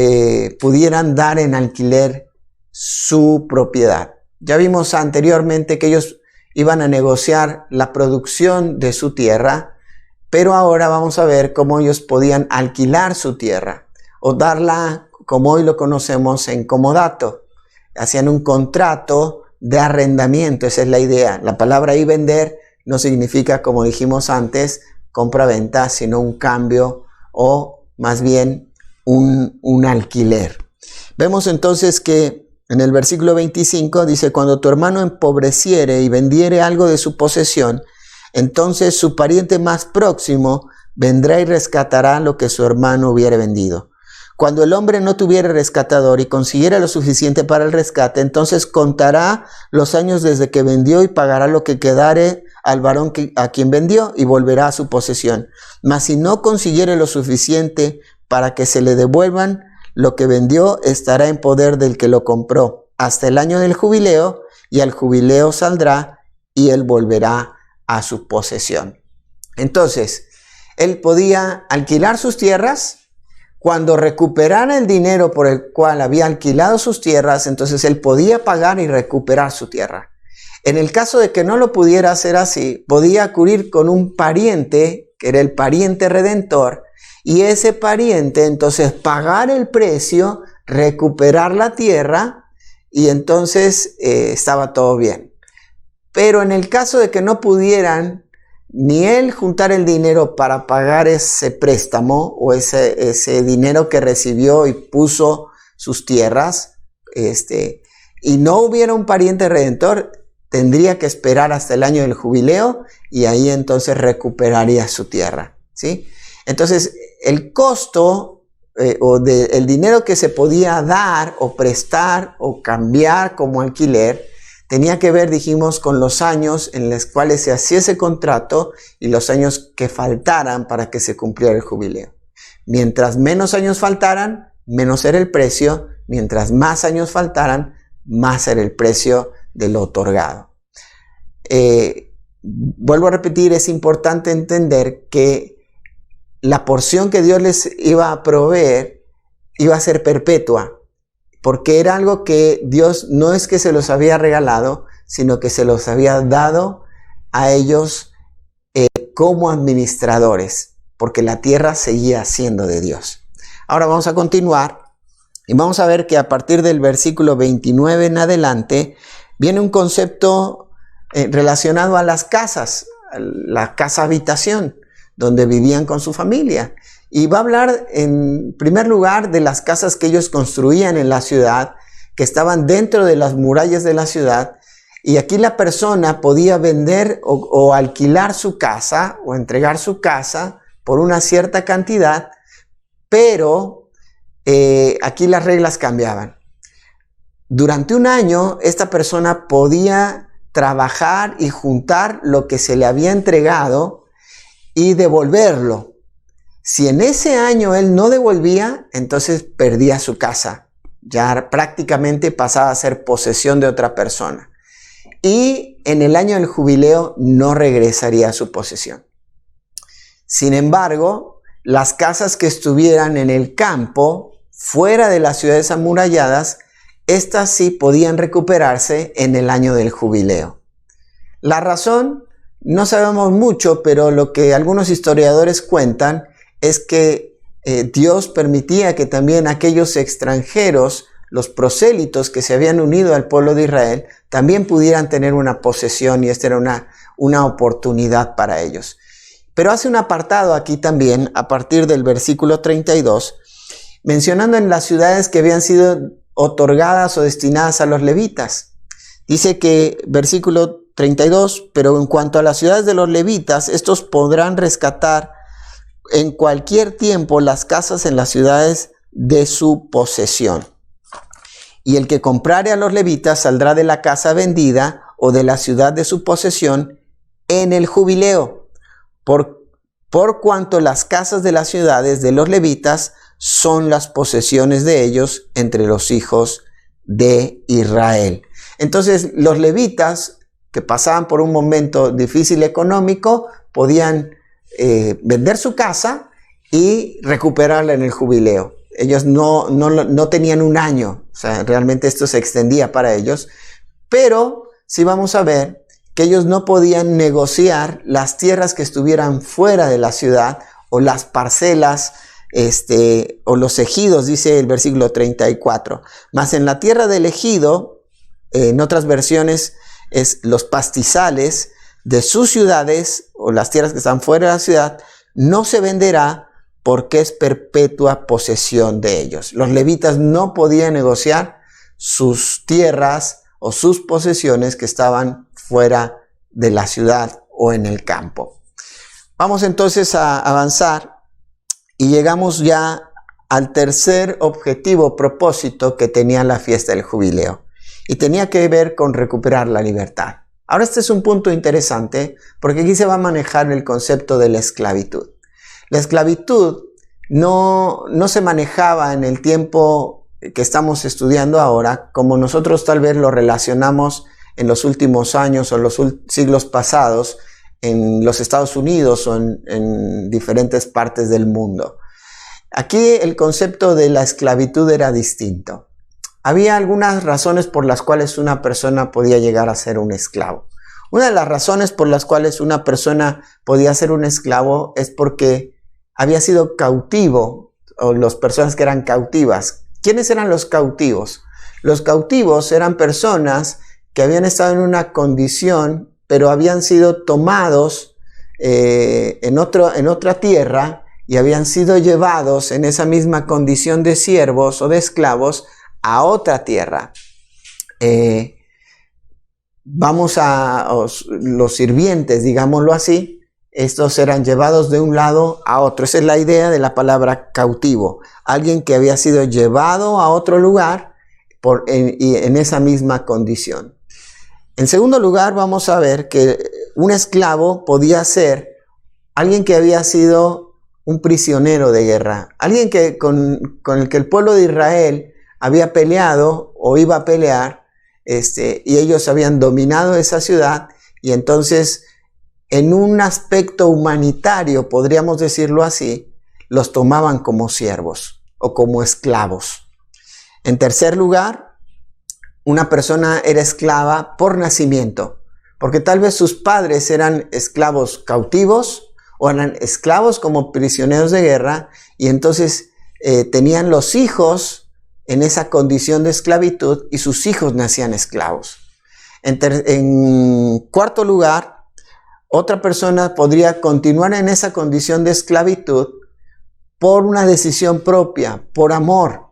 pudieran dar en alquiler su propiedad. Ya vimos anteriormente que ellos iban a negociar la producción de su tierra, pero ahora vamos a ver cómo ellos podían alquilar su tierra o darla, como hoy lo conocemos, en comodato. Hacían un contrato de arrendamiento, esa es la idea. La palabra ahí vender no significa, como dijimos antes, compra-venta, sino un cambio o más bien un alquiler. Vemos entonces que en el versículo 25 dice: cuando tu hermano empobreciere y vendiere algo de su posesión, entonces su pariente más próximo vendrá y rescatará lo que su hermano hubiere vendido. Cuando el hombre no tuviere rescatador y consiguiera lo suficiente para el rescate, entonces contará los años desde que vendió y pagará lo que quedare al varón a quien vendió y volverá a su posesión. Mas si no consiguiere lo suficiente para que se le devuelvan lo que vendió, estará en poder del que lo compró hasta el año del jubileo, y al jubileo saldrá y él volverá a su posesión. Entonces, él podía alquilar sus tierras. Cuando recuperara el dinero por el cual había alquilado sus tierras, entonces él podía pagar y recuperar su tierra. En el caso de que no lo pudiera hacer así, podía acudir con un pariente, que era el pariente redentor, y ese pariente entonces pagar el precio, recuperar la tierra, y entonces estaba todo bien. Pero en el caso de que no pudieran ni él juntar el dinero para pagar ese préstamo o ese dinero que recibió y puso sus tierras, y no hubiera un pariente redentor, tendría que esperar hasta el año del jubileo y ahí entonces recuperaría su tierra, ¿sí? Entonces, el costo el dinero que se podía dar o prestar o cambiar como alquiler tenía que ver, dijimos, con los años en los cuales se hacía ese contrato y los años que faltaran para que se cumpliera el jubileo. Mientras menos años faltaran, menos era el precio. Mientras más años faltaran, más era el precio de lo otorgado. Vuelvo a repetir, es importante entender que la porción que Dios les iba a proveer iba a ser perpetua, porque era algo que Dios no es que se los había regalado, sino que se los había dado a ellos como administradores, porque la tierra seguía siendo de Dios. Ahora vamos a continuar y vamos a ver que a partir del versículo 29 en adelante viene un concepto relacionado a las casas, la casa habitación, donde vivían con su familia. Y va a hablar en primer lugar de las casas que ellos construían en la ciudad, que estaban dentro de las murallas de la ciudad. Y aquí la persona podía vender o alquilar su casa o entregar su casa por una cierta cantidad, pero aquí las reglas cambiaban. Durante un año esta persona podía trabajar y juntar lo que se le había entregado y devolverlo. Si en ese año él no devolvía, entonces perdía su casa. Ya prácticamente pasaba a ser posesión de otra persona. Y en el año del jubileo no regresaría a su posesión. Sin embargo, las casas que estuvieran en el campo, fuera de las ciudades amuralladas, estas sí podían recuperarse en el año del jubileo. La razón, no sabemos mucho, pero lo que algunos historiadores cuentan es que Dios permitía que también aquellos extranjeros, los prosélitos que se habían unido al pueblo de Israel, también pudieran tener una posesión, y esta era una oportunidad para ellos. Pero hace un apartado aquí también, a partir del versículo 32, mencionando en las ciudades que habían sido otorgadas o destinadas a los levitas. Dice que, versículo 32, pero en cuanto a las ciudades de los levitas, estos podrán rescatar en cualquier tiempo las casas en las ciudades de su posesión. Y el que comprare a los levitas saldrá de la casa vendida o de la ciudad de su posesión en el jubileo, por cuanto las casas de las ciudades de los levitas son las posesiones de ellos entre los hijos de Israel. Entonces los levitas, que pasaban por un momento difícil económico, podían vender su casa y recuperarla en el jubileo. Ellos no tenían un año, o sea, realmente esto se extendía para ellos, pero sí vamos a ver que ellos no podían negociar las tierras que estuvieran fuera de la ciudad o las parcelas o los ejidos, dice el versículo 34. Mas en la tierra del ejido, en otras versiones, es los pastizales de sus ciudades o las tierras que están fuera de la ciudad, no se venderá porque es perpetua posesión de ellos. Los levitas no podían negociar sus tierras o sus posesiones que estaban fuera de la ciudad o en el campo. Vamos entonces a avanzar y llegamos ya al tercer objetivo, propósito que tenía la fiesta del jubileo, y tenía que ver con recuperar la libertad. Ahora este es un punto interesante porque aquí se va a manejar el concepto de la esclavitud. La esclavitud no se manejaba en el tiempo que estamos estudiando ahora como nosotros tal vez lo relacionamos en los últimos años o en los siglos pasados en los Estados Unidos o en diferentes partes del mundo. Aquí el concepto de la esclavitud era distinto. Había algunas razones por las cuales una persona podía llegar a ser un esclavo. Una de las razones por las cuales una persona podía ser un esclavo es porque había sido cautivo, o las personas que eran cautivas. ¿Quiénes eran los cautivos? Los cautivos eran personas que habían estado en una condición, pero habían sido tomados en otra tierra y habían sido llevados en esa misma condición de siervos o de esclavos a otra tierra. Los sirvientes, digámoslo así, estos eran llevados de un lado a otro. Esa es la idea de la palabra cautivo. Alguien que había sido llevado a otro lugar y en esa misma condición. En segundo lugar, vamos a ver que un esclavo podía ser alguien que había sido un prisionero de guerra, alguien que con el que el pueblo de Israel había peleado o iba a pelear, y ellos habían dominado esa ciudad, y entonces en un aspecto humanitario, podríamos decirlo así, los tomaban como siervos o como esclavos. En tercer lugar, una persona era esclava por nacimiento, porque tal vez sus padres eran esclavos cautivos o eran esclavos como prisioneros de guerra, y entonces tenían los hijos en esa condición de esclavitud y sus hijos nacían esclavos. En cuarto lugar, otra persona podría continuar en esa condición de esclavitud por una decisión propia, por amor.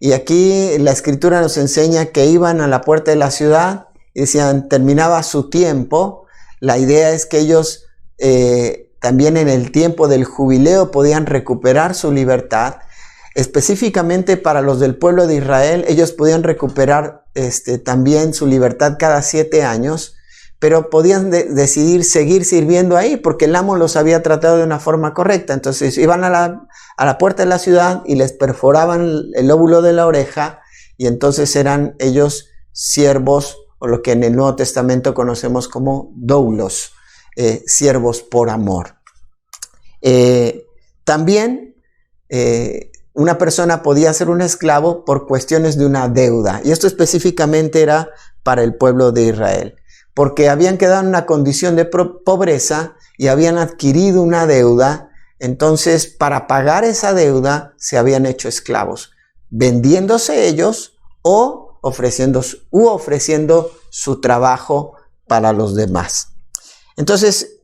Y aquí la Escritura nos enseña que iban a la puerta de la ciudad y decían, terminaba su tiempo. La idea es que ellos también en el tiempo del jubileo podían recuperar su libertad. Específicamente para los del pueblo de Israel, ellos podían recuperar también su libertad cada 7 años, pero podían decidir seguir sirviendo ahí porque el amo los había tratado de una forma correcta. Entonces iban a la puerta de la ciudad y les perforaban el lóbulo de la oreja, y entonces eran ellos siervos, o lo que en el Nuevo Testamento conocemos como doulos, siervos por amor. También una persona podía ser un esclavo por cuestiones de una deuda, y esto específicamente era para el pueblo de Israel, porque habían quedado en una condición de pobreza y habían adquirido una deuda. Entonces, para pagar esa deuda se habían hecho esclavos, vendiéndose ellos o ofreciendo su trabajo para los demás. Entonces,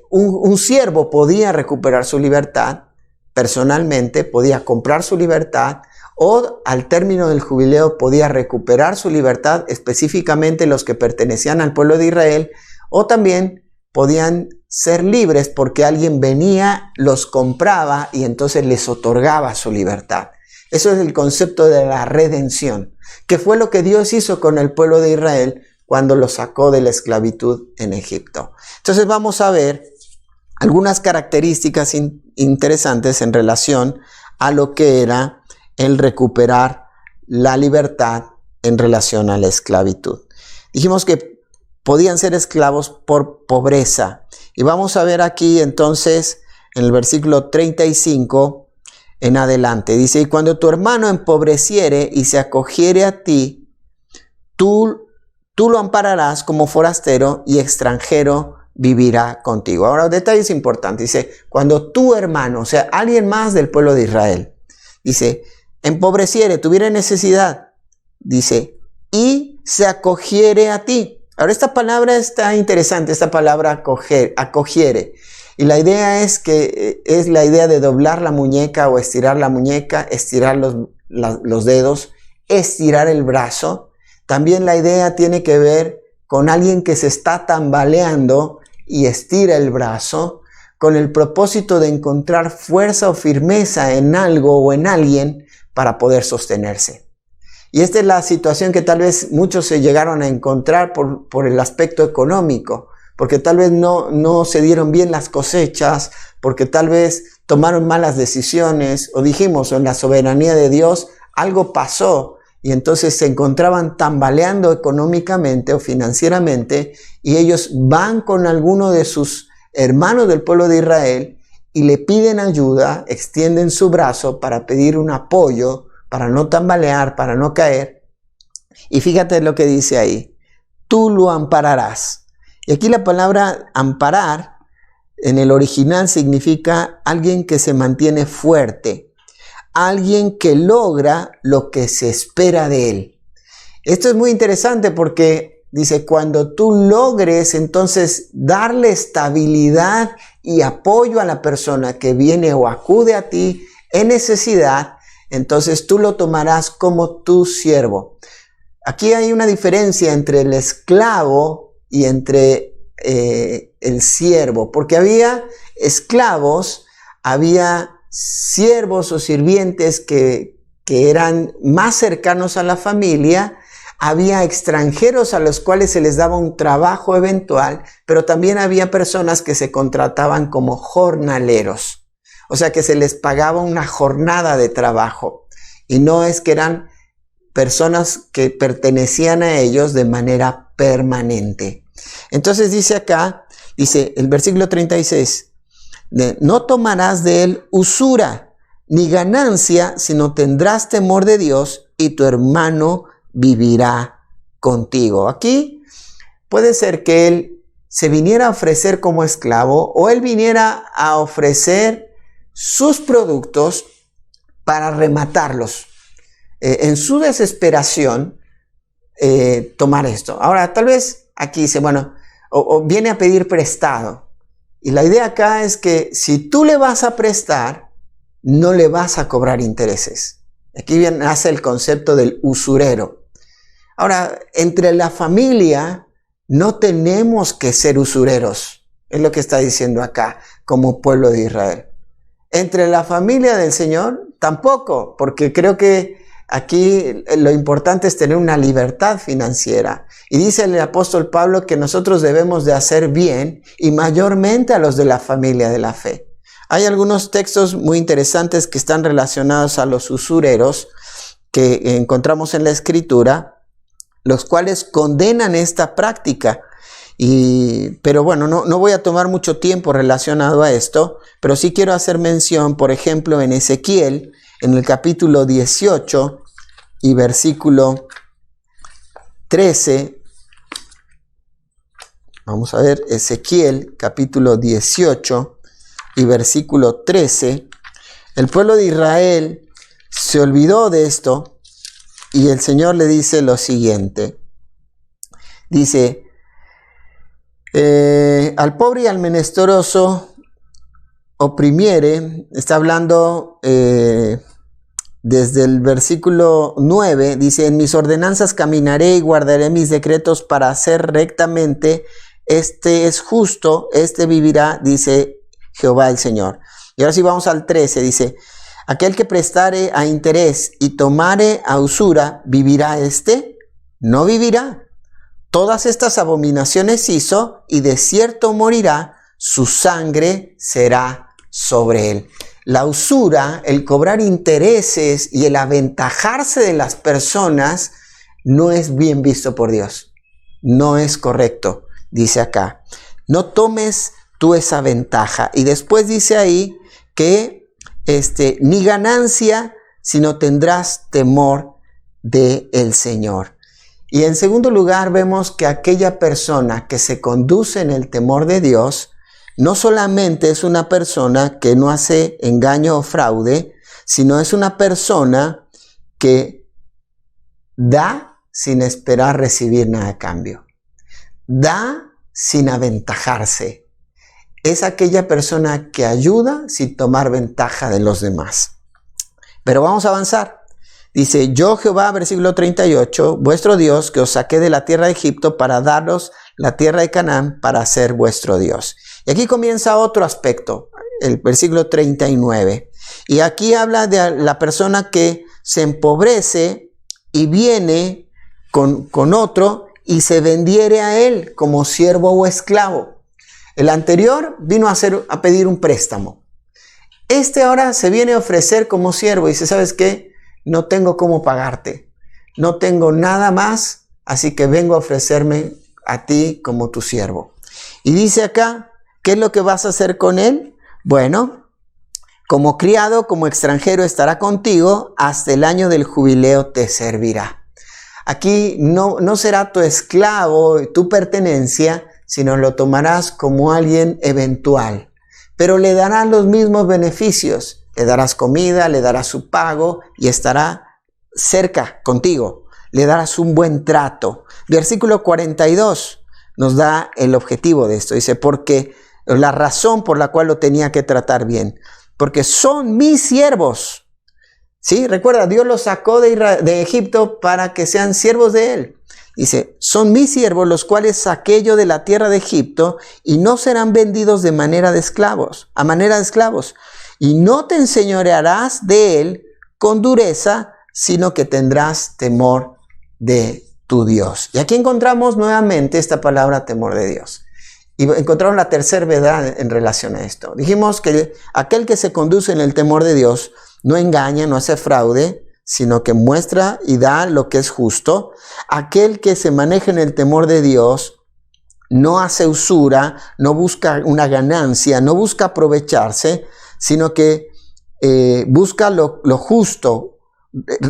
un siervo podía recuperar su libertad personalmente, podía comprar su libertad, o al término del jubileo podía recuperar su libertad, específicamente los que pertenecían al pueblo de Israel, o también podían ser libres porque alguien venía, los compraba y entonces les otorgaba su libertad. Eso es el concepto de la redención, que fue lo que Dios hizo con el pueblo de Israel cuando los sacó de la esclavitud en Egipto. Entonces vamos a ver algunas características interesantes en relación a lo que era el recuperar la libertad en relación a la esclavitud. Dijimos que podían ser esclavos por pobreza. Y vamos a ver aquí entonces en el versículo 35 en adelante. Dice, y cuando tu hermano empobreciere y se acogiere a ti, tú lo ampararás como forastero y extranjero vivirá contigo. Ahora, detalles importantes. Dice, cuando tu hermano, o sea, alguien más del pueblo de Israel, dice, empobreciere, tuviera necesidad, dice, y se acogiere a ti. Ahora, esta palabra está interesante, esta palabra acogiere. Y la idea es que es la idea de doblar la muñeca o estirar la muñeca, estirar los dedos, estirar el brazo. También la idea tiene que ver con alguien que se está tambaleando y estira el brazo con el propósito de encontrar fuerza o firmeza en algo o en alguien para poder sostenerse. Y esta es la situación que tal vez muchos se llegaron a encontrar por el aspecto económico, porque tal vez no se dieron bien las cosechas, porque tal vez tomaron malas decisiones, o dijimos, en la soberanía de Dios algo pasó, y entonces se encontraban tambaleando económicamente o financieramente, y ellos van con alguno de sus hermanos del pueblo de Israel y le piden ayuda, extienden su brazo para pedir un apoyo, para no tambalear, para no caer. Y fíjate lo que dice ahí, tú lo ampararás. Y aquí la palabra amparar en el original significa alguien que se mantiene fuerte, alguien que logra lo que se espera de él. Esto es muy interesante porque dice, cuando tú logres entonces darle estabilidad y apoyo a la persona que viene o acude a ti en necesidad, entonces tú lo tomarás como tu siervo. Aquí hay una diferencia entre el esclavo y entre el siervo, porque había esclavos, había siervos o sirvientes que eran más cercanos a la familia, había extranjeros a los cuales se les daba un trabajo eventual, pero también había personas que se contrataban como jornaleros. O sea que se les pagaba una jornada de trabajo. Y no es que eran personas que pertenecían a ellos de manera permanente. Entonces dice acá, dice el versículo 36, no tomarás de él usura ni ganancia, sino tendrás temor de Dios y tu hermano vivirá contigo. Aquí puede ser que él se viniera a ofrecer como esclavo o él viniera a ofrecer sus productos para rematarlos. En su desesperación, tomar esto. Ahora, tal vez aquí dice, bueno, o viene a pedir prestado. Y la idea acá es que si tú le vas a prestar, no le vas a cobrar intereses. Aquí nace el concepto del usurero. Ahora, entre la familia no tenemos que ser usureros. Es lo que está diciendo acá como pueblo de Israel. Entre la familia del Señor tampoco, porque creo que aquí lo importante es tener una libertad financiera. Y dice el apóstol Pablo que nosotros debemos de hacer bien y mayormente a los de la familia de la fe. Hay algunos textos muy interesantes que están relacionados a los usureros que encontramos en la Escritura, los cuales condenan esta práctica. Pero bueno, no voy a tomar mucho tiempo relacionado a esto, pero sí quiero hacer mención, por ejemplo, en Ezequiel, en el capítulo 18 y versículo 13. Vamos a ver, Ezequiel, capítulo 18 y versículo 13. El pueblo de Israel se olvidó de esto y el Señor le dice lo siguiente. Dice, al pobre y al menesteroso oprimiere, está hablando desde el versículo 9, dice, en mis ordenanzas caminaré y guardaré mis decretos para hacer rectamente, este es justo, este vivirá, dice Jehová el Señor. Y ahora sí vamos al 13, dice, aquel que prestare a interés y tomare a usura, ¿vivirá este? No vivirá. Todas estas abominaciones hizo y de cierto morirá, su sangre será sobre él. La usura, el cobrar intereses y el aventajarse de las personas no es bien visto por Dios. No es correcto, dice acá. No tomes tú esa ventaja. Y después dice ahí que ni ganancia, sino tendrás temor del Señor. Y en segundo lugar vemos que aquella persona que se conduce en el temor de Dios no solamente es una persona que no hace engaño o fraude, sino es una persona que da sin esperar recibir nada a cambio. Da sin aventajarse. Es aquella persona que ayuda sin tomar ventaja de los demás. Pero vamos a avanzar. Dice, yo Jehová, versículo 38, vuestro Dios, que os saqué de la tierra de Egipto para daros la tierra de Canaán para ser vuestro Dios. Y aquí comienza otro aspecto, el versículo 39. Y aquí habla de la persona que se empobrece y viene con otro y se vendiere a él como siervo o esclavo. El anterior vino a pedir un préstamo. Este ahora se viene a ofrecer como siervo y dice, ¿sabes qué? No tengo cómo pagarte. No tengo nada más, así que vengo a ofrecerme a ti como tu siervo. Y dice acá, ¿qué es lo que vas a hacer con él? Bueno, como criado, como extranjero estará contigo, hasta el año del jubileo te servirá. Aquí no será tu esclavo, tu pertenencia, sino lo tomarás como alguien eventual. Pero le darás los mismos beneficios. Le darás comida, le darás su pago y estará cerca contigo. Le darás un buen trato. Versículo 42 nos da el objetivo de esto. Dice, porque la razón por la cual lo tenía que tratar bien. Porque son mis siervos. ¿Sí? Recuerda, Dios los sacó de Egipto para que sean siervos de él. Dice, son mis siervos los cuales saqué yo de la tierra de Egipto y no serán vendidos de manera de esclavos, a manera de esclavos. Y no te enseñorearás de él con dureza, sino que tendrás temor de tu Dios. Y aquí encontramos nuevamente esta palabra temor de Dios. Y encontramos la tercera verdad en relación a esto. Dijimos que aquel que se conduce en el temor de Dios no engaña, no hace fraude, sino que muestra y da lo que es justo. Aquel que se maneja en el temor de Dios no hace usura, no busca una ganancia, no busca aprovecharse, sino que busca lo justo,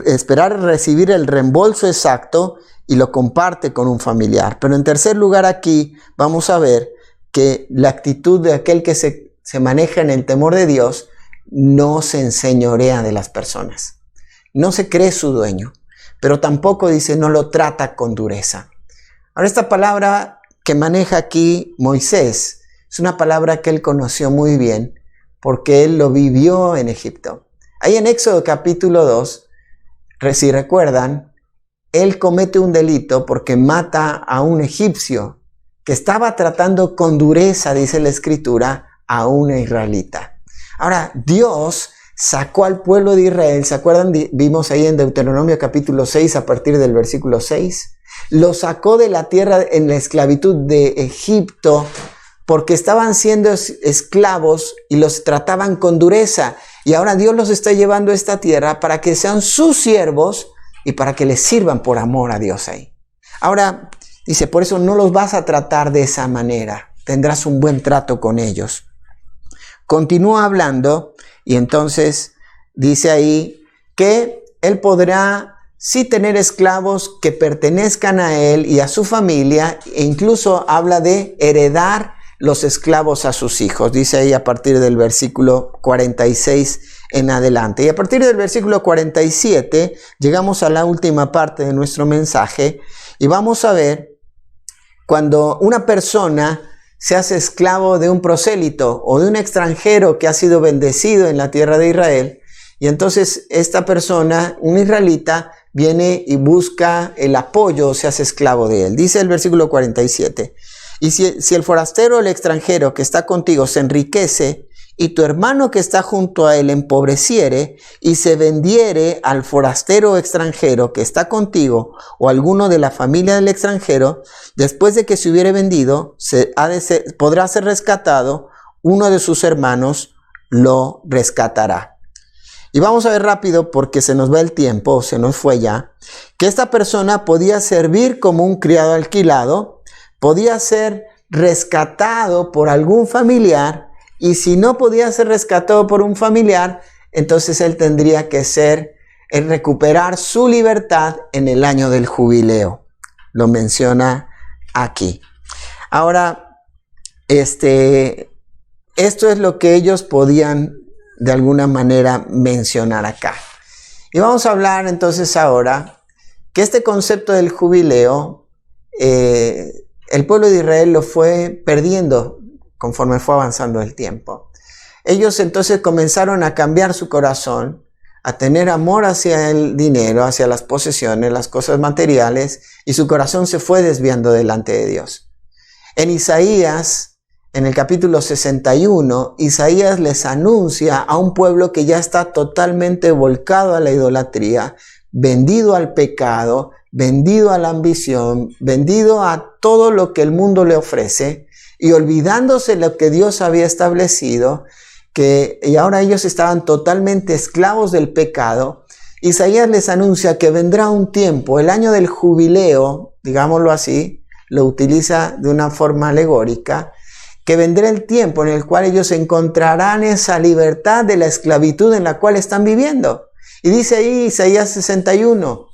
esperar recibir el reembolso exacto y lo comparte con un familiar. Pero en tercer lugar aquí vamos a ver que la actitud de aquel que se maneja en el temor de Dios no se enseñorea de las personas. No se cree su dueño, pero tampoco dice no lo trata con dureza. Ahora esta palabra que maneja aquí Moisés es una palabra que él conoció muy bien porque él lo vivió en Egipto. Ahí en Éxodo capítulo 2, si recuerdan, él comete un delito porque mata a un egipcio que estaba tratando con dureza, dice la escritura, a una israelita. Ahora, Dios sacó al pueblo de Israel, ¿se acuerdan? Vimos ahí en Deuteronomio capítulo 6 a partir del versículo 6. Lo sacó de la tierra en la esclavitud de Egipto porque estaban siendo esclavos y los trataban con dureza. Y ahora Dios los está llevando a esta tierra para que sean sus siervos y para que les sirvan por amor a Dios ahí. Ahora, dice, por eso no los vas a tratar de esa manera. Tendrás un buen trato con ellos. Continúa hablando y entonces dice ahí que él podrá sí tener esclavos que pertenezcan a él y a su familia, e incluso habla de heredar los esclavos a sus hijos. Dice ahí a partir del versículo 46 en adelante. Y a partir del versículo 47 llegamos a la última parte de nuestro mensaje y vamos a ver cuando una persona se hace esclavo de un prosélito o de un extranjero que ha sido bendecido en la tierra de Israel, y entonces esta persona, un israelita, viene y busca el apoyo, se hace esclavo de él. Dice el versículo 47, y si el forastero o el extranjero que está contigo se enriquece, y tu hermano que está junto a él empobreciere, y se vendiere al forastero o extranjero que está contigo, o alguno de la familia del extranjero, después de que se hubiere vendido, podrá ser rescatado, uno de sus hermanos lo rescatará. Y vamos a ver rápido porque se nos va el tiempo, se nos fue ya, que esta persona podía servir como un criado alquilado, podía ser rescatado por algún familiar, y si no podía ser rescatado por un familiar, entonces él tendría que recuperar su libertad en el año del jubileo. Lo menciona aquí. Ahora, esto es lo que ellos podían de alguna manera mencionar acá. Y vamos a hablar entonces ahora que este concepto del jubileo, el pueblo de Israel lo fue perdiendo conforme fue avanzando el tiempo. Ellos entonces comenzaron a cambiar su corazón, a tener amor hacia el dinero, hacia las posesiones, las cosas materiales, y su corazón se fue desviando delante de Dios. En Isaías, en el capítulo 61, Isaías les anuncia a un pueblo que ya está totalmente volcado a la idolatría, vendido al pecado, vendido a la ambición, vendido a todo lo que el mundo le ofrece, y olvidándose lo que Dios había establecido, y ahora ellos estaban totalmente esclavos del pecado. Isaías les anuncia que vendrá un tiempo, el año del jubileo, digámoslo así, lo utiliza de una forma alegórica, que vendrá el tiempo en el cual ellos encontrarán esa libertad de la esclavitud en la cual están viviendo. Y dice ahí Isaías 61,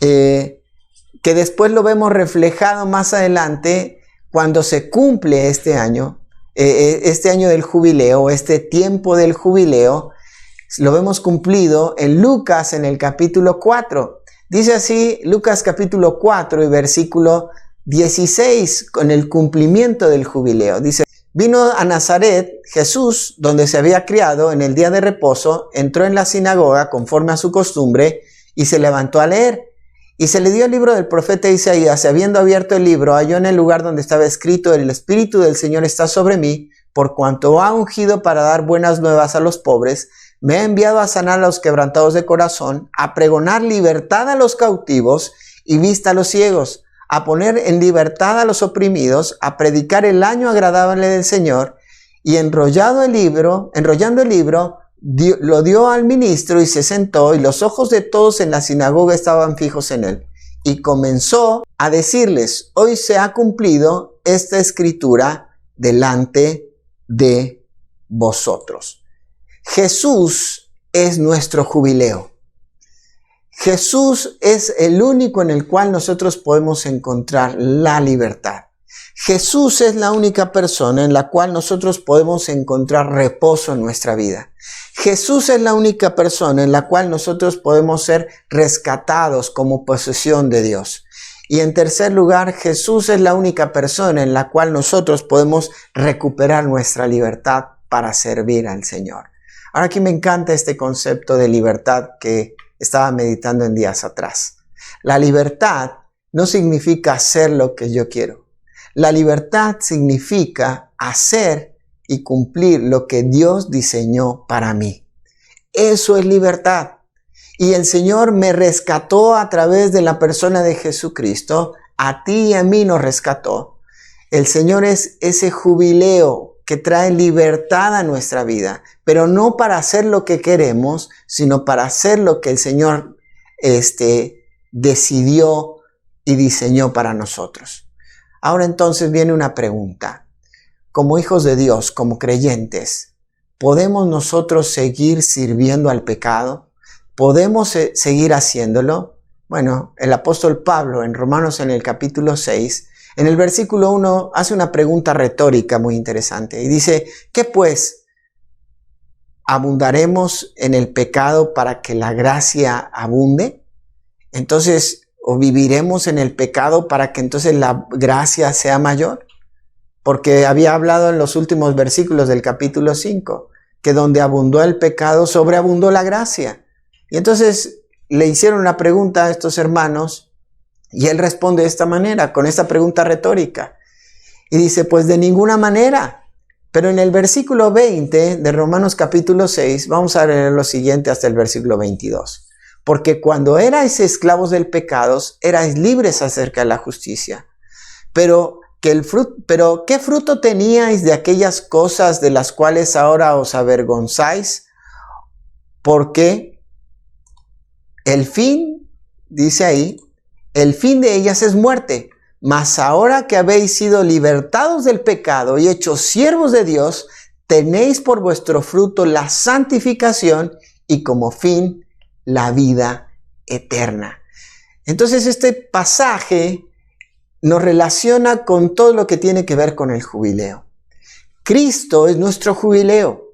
que después lo vemos reflejado más adelante cuando se cumple este año del jubileo, este tiempo del jubileo, lo vemos cumplido en Lucas en el capítulo 4. Dice así Lucas capítulo 4 y versículo 16, con el cumplimiento del jubileo. Dice, vino a Nazaret Jesús, donde se había criado, en el día de reposo, entró en la sinagoga conforme a su costumbre y se levantó a leer. Y se le dio el libro del profeta Isaías, y habiendo abierto el libro, halló en el lugar donde estaba escrito, el Espíritu del Señor está sobre mí, por cuanto ha ungido para dar buenas nuevas a los pobres, me ha enviado a sanar a los quebrantados de corazón, a pregonar libertad a los cautivos y vista a los ciegos, a poner en libertad a los oprimidos, a predicar el año agradable del Señor. Y enrollando el libro, lo dio al ministro y se sentó, y los ojos de todos en la sinagoga estaban fijos en él. Y comenzó a decirles: hoy se ha cumplido esta escritura delante de vosotros. Jesús es nuestro jubileo. Jesús es el único en el cual nosotros podemos encontrar la libertad. Jesús es la única persona en la cual nosotros podemos encontrar reposo en nuestra vida. Jesús es la única persona en la cual nosotros podemos ser rescatados como posesión de Dios. Y en tercer lugar, Jesús es la única persona en la cual nosotros podemos recuperar nuestra libertad para servir al Señor. Ahora aquí me encanta este concepto de libertad que estaba meditando en días atrás. La libertad no significa hacer lo que yo quiero. La libertad significa hacer y cumplir lo que Dios diseñó para mí. Eso es libertad. Y el Señor me rescató a través de la persona de Jesucristo. A ti y a mí nos rescató. El Señor es ese jubileo que trae libertad a nuestra vida, pero no para hacer lo que queremos, sino para hacer lo que el Señor decidió y diseñó para nosotros. Ahora entonces viene una pregunta. Como hijos de Dios, como creyentes, ¿podemos nosotros seguir sirviendo al pecado? ¿Podemos seguir haciéndolo? Bueno, el apóstol Pablo en Romanos en el capítulo 6, en el versículo 1 hace una pregunta retórica muy interesante y dice: ¿qué pues? ¿Abundaremos en el pecado para que la gracia abunde? Entonces, ¿o viviremos en el pecado para que entonces la gracia sea mayor? Porque había hablado en los últimos versículos del capítulo 5, que donde abundó el pecado, sobreabundó la gracia. Y entonces le hicieron una pregunta a estos hermanos, y él responde de esta manera, con esta pregunta retórica. Y dice: pues de ninguna manera. Pero en el versículo 20 de Romanos capítulo 6, vamos a leer lo siguiente hasta el versículo 22. Porque cuando erais esclavos del pecado, erais libres acerca de la justicia. Pero ¿qué fruto teníais de aquellas cosas de las cuales ahora os avergonzáis? Porque el fin, dice ahí, el fin de ellas es muerte. Mas ahora que habéis sido libertados del pecado y hechos siervos de Dios, tenéis por vuestro fruto la santificación y como fin la vida eterna. Entonces este pasaje nos relaciona con todo lo que tiene que ver con el jubileo. Cristo es nuestro jubileo.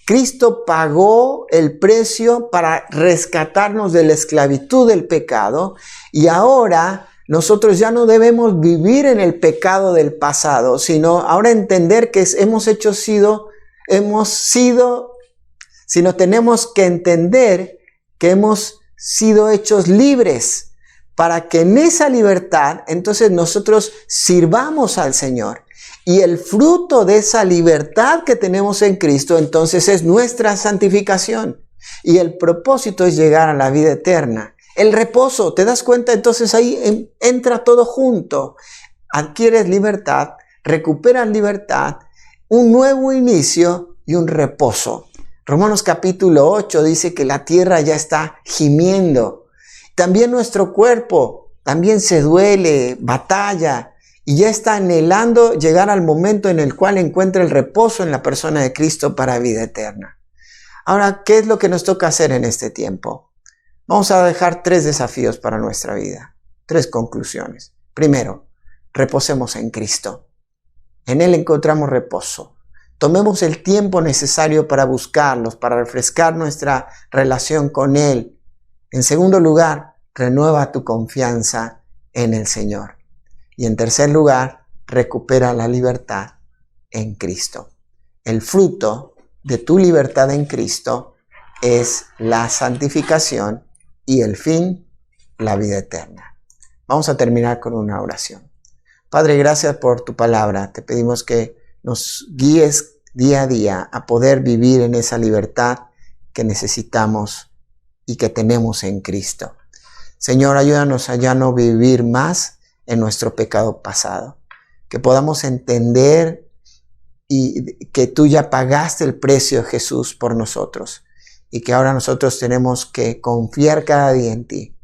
Cristo pagó el precio para rescatarnos de la esclavitud del pecado, y ahora nosotros ya no debemos vivir en el pecado del pasado, sino ahora entender que sino tenemos que entender que hemos sido hechos libres, para que en esa libertad entonces nosotros sirvamos al Señor. Y el fruto de esa libertad que tenemos en Cristo entonces es nuestra santificación. Y el propósito es llegar a la vida eterna. El reposo, ¿te das cuenta? Entonces ahí entra todo junto. Adquieres libertad, recuperas libertad, un nuevo inicio y un reposo. Romanos capítulo 8 dice que la tierra ya está gimiendo. También nuestro cuerpo también se duele, batalla y ya está anhelando llegar al momento en el cual encuentra el reposo en la persona de Cristo para vida eterna. Ahora, ¿qué es lo que nos toca hacer en este tiempo? Vamos a dejar 3 desafíos para nuestra vida, 3 conclusiones. Primero, reposemos en Cristo. En Él encontramos reposo. Tomemos el tiempo necesario para buscarlos, para refrescar nuestra relación con Él. En segundo lugar, renueva tu confianza en el Señor. Y en tercer lugar, recupera la libertad en Cristo. El fruto de tu libertad en Cristo es la santificación y el fin, la vida eterna. Vamos a terminar con una oración. Padre, gracias por tu palabra. Te pedimos que nos guíes día a día a poder vivir en esa libertad que necesitamos y que tenemos en Cristo. Señor, ayúdanos a ya no vivir más en nuestro pecado pasado. Que podamos entender y que tú ya pagaste el precio de Jesús por nosotros. Y que ahora nosotros tenemos que confiar cada día en ti.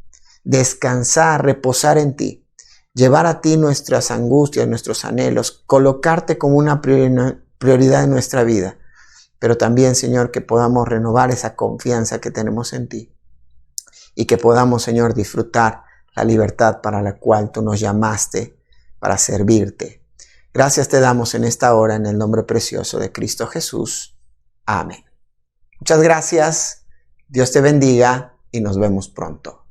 Descansar, reposar en ti. Llevar a ti nuestras angustias, nuestros anhelos. Colocarte como una prioridad en nuestra vida. Pero también, Señor, que podamos renovar esa confianza que tenemos en ti. Y que podamos, Señor, disfrutar la libertad para la cual tú nos llamaste para servirte. Gracias te damos en esta hora en el nombre precioso de Cristo Jesús. Amén. Muchas gracias. Dios te bendiga y nos vemos pronto.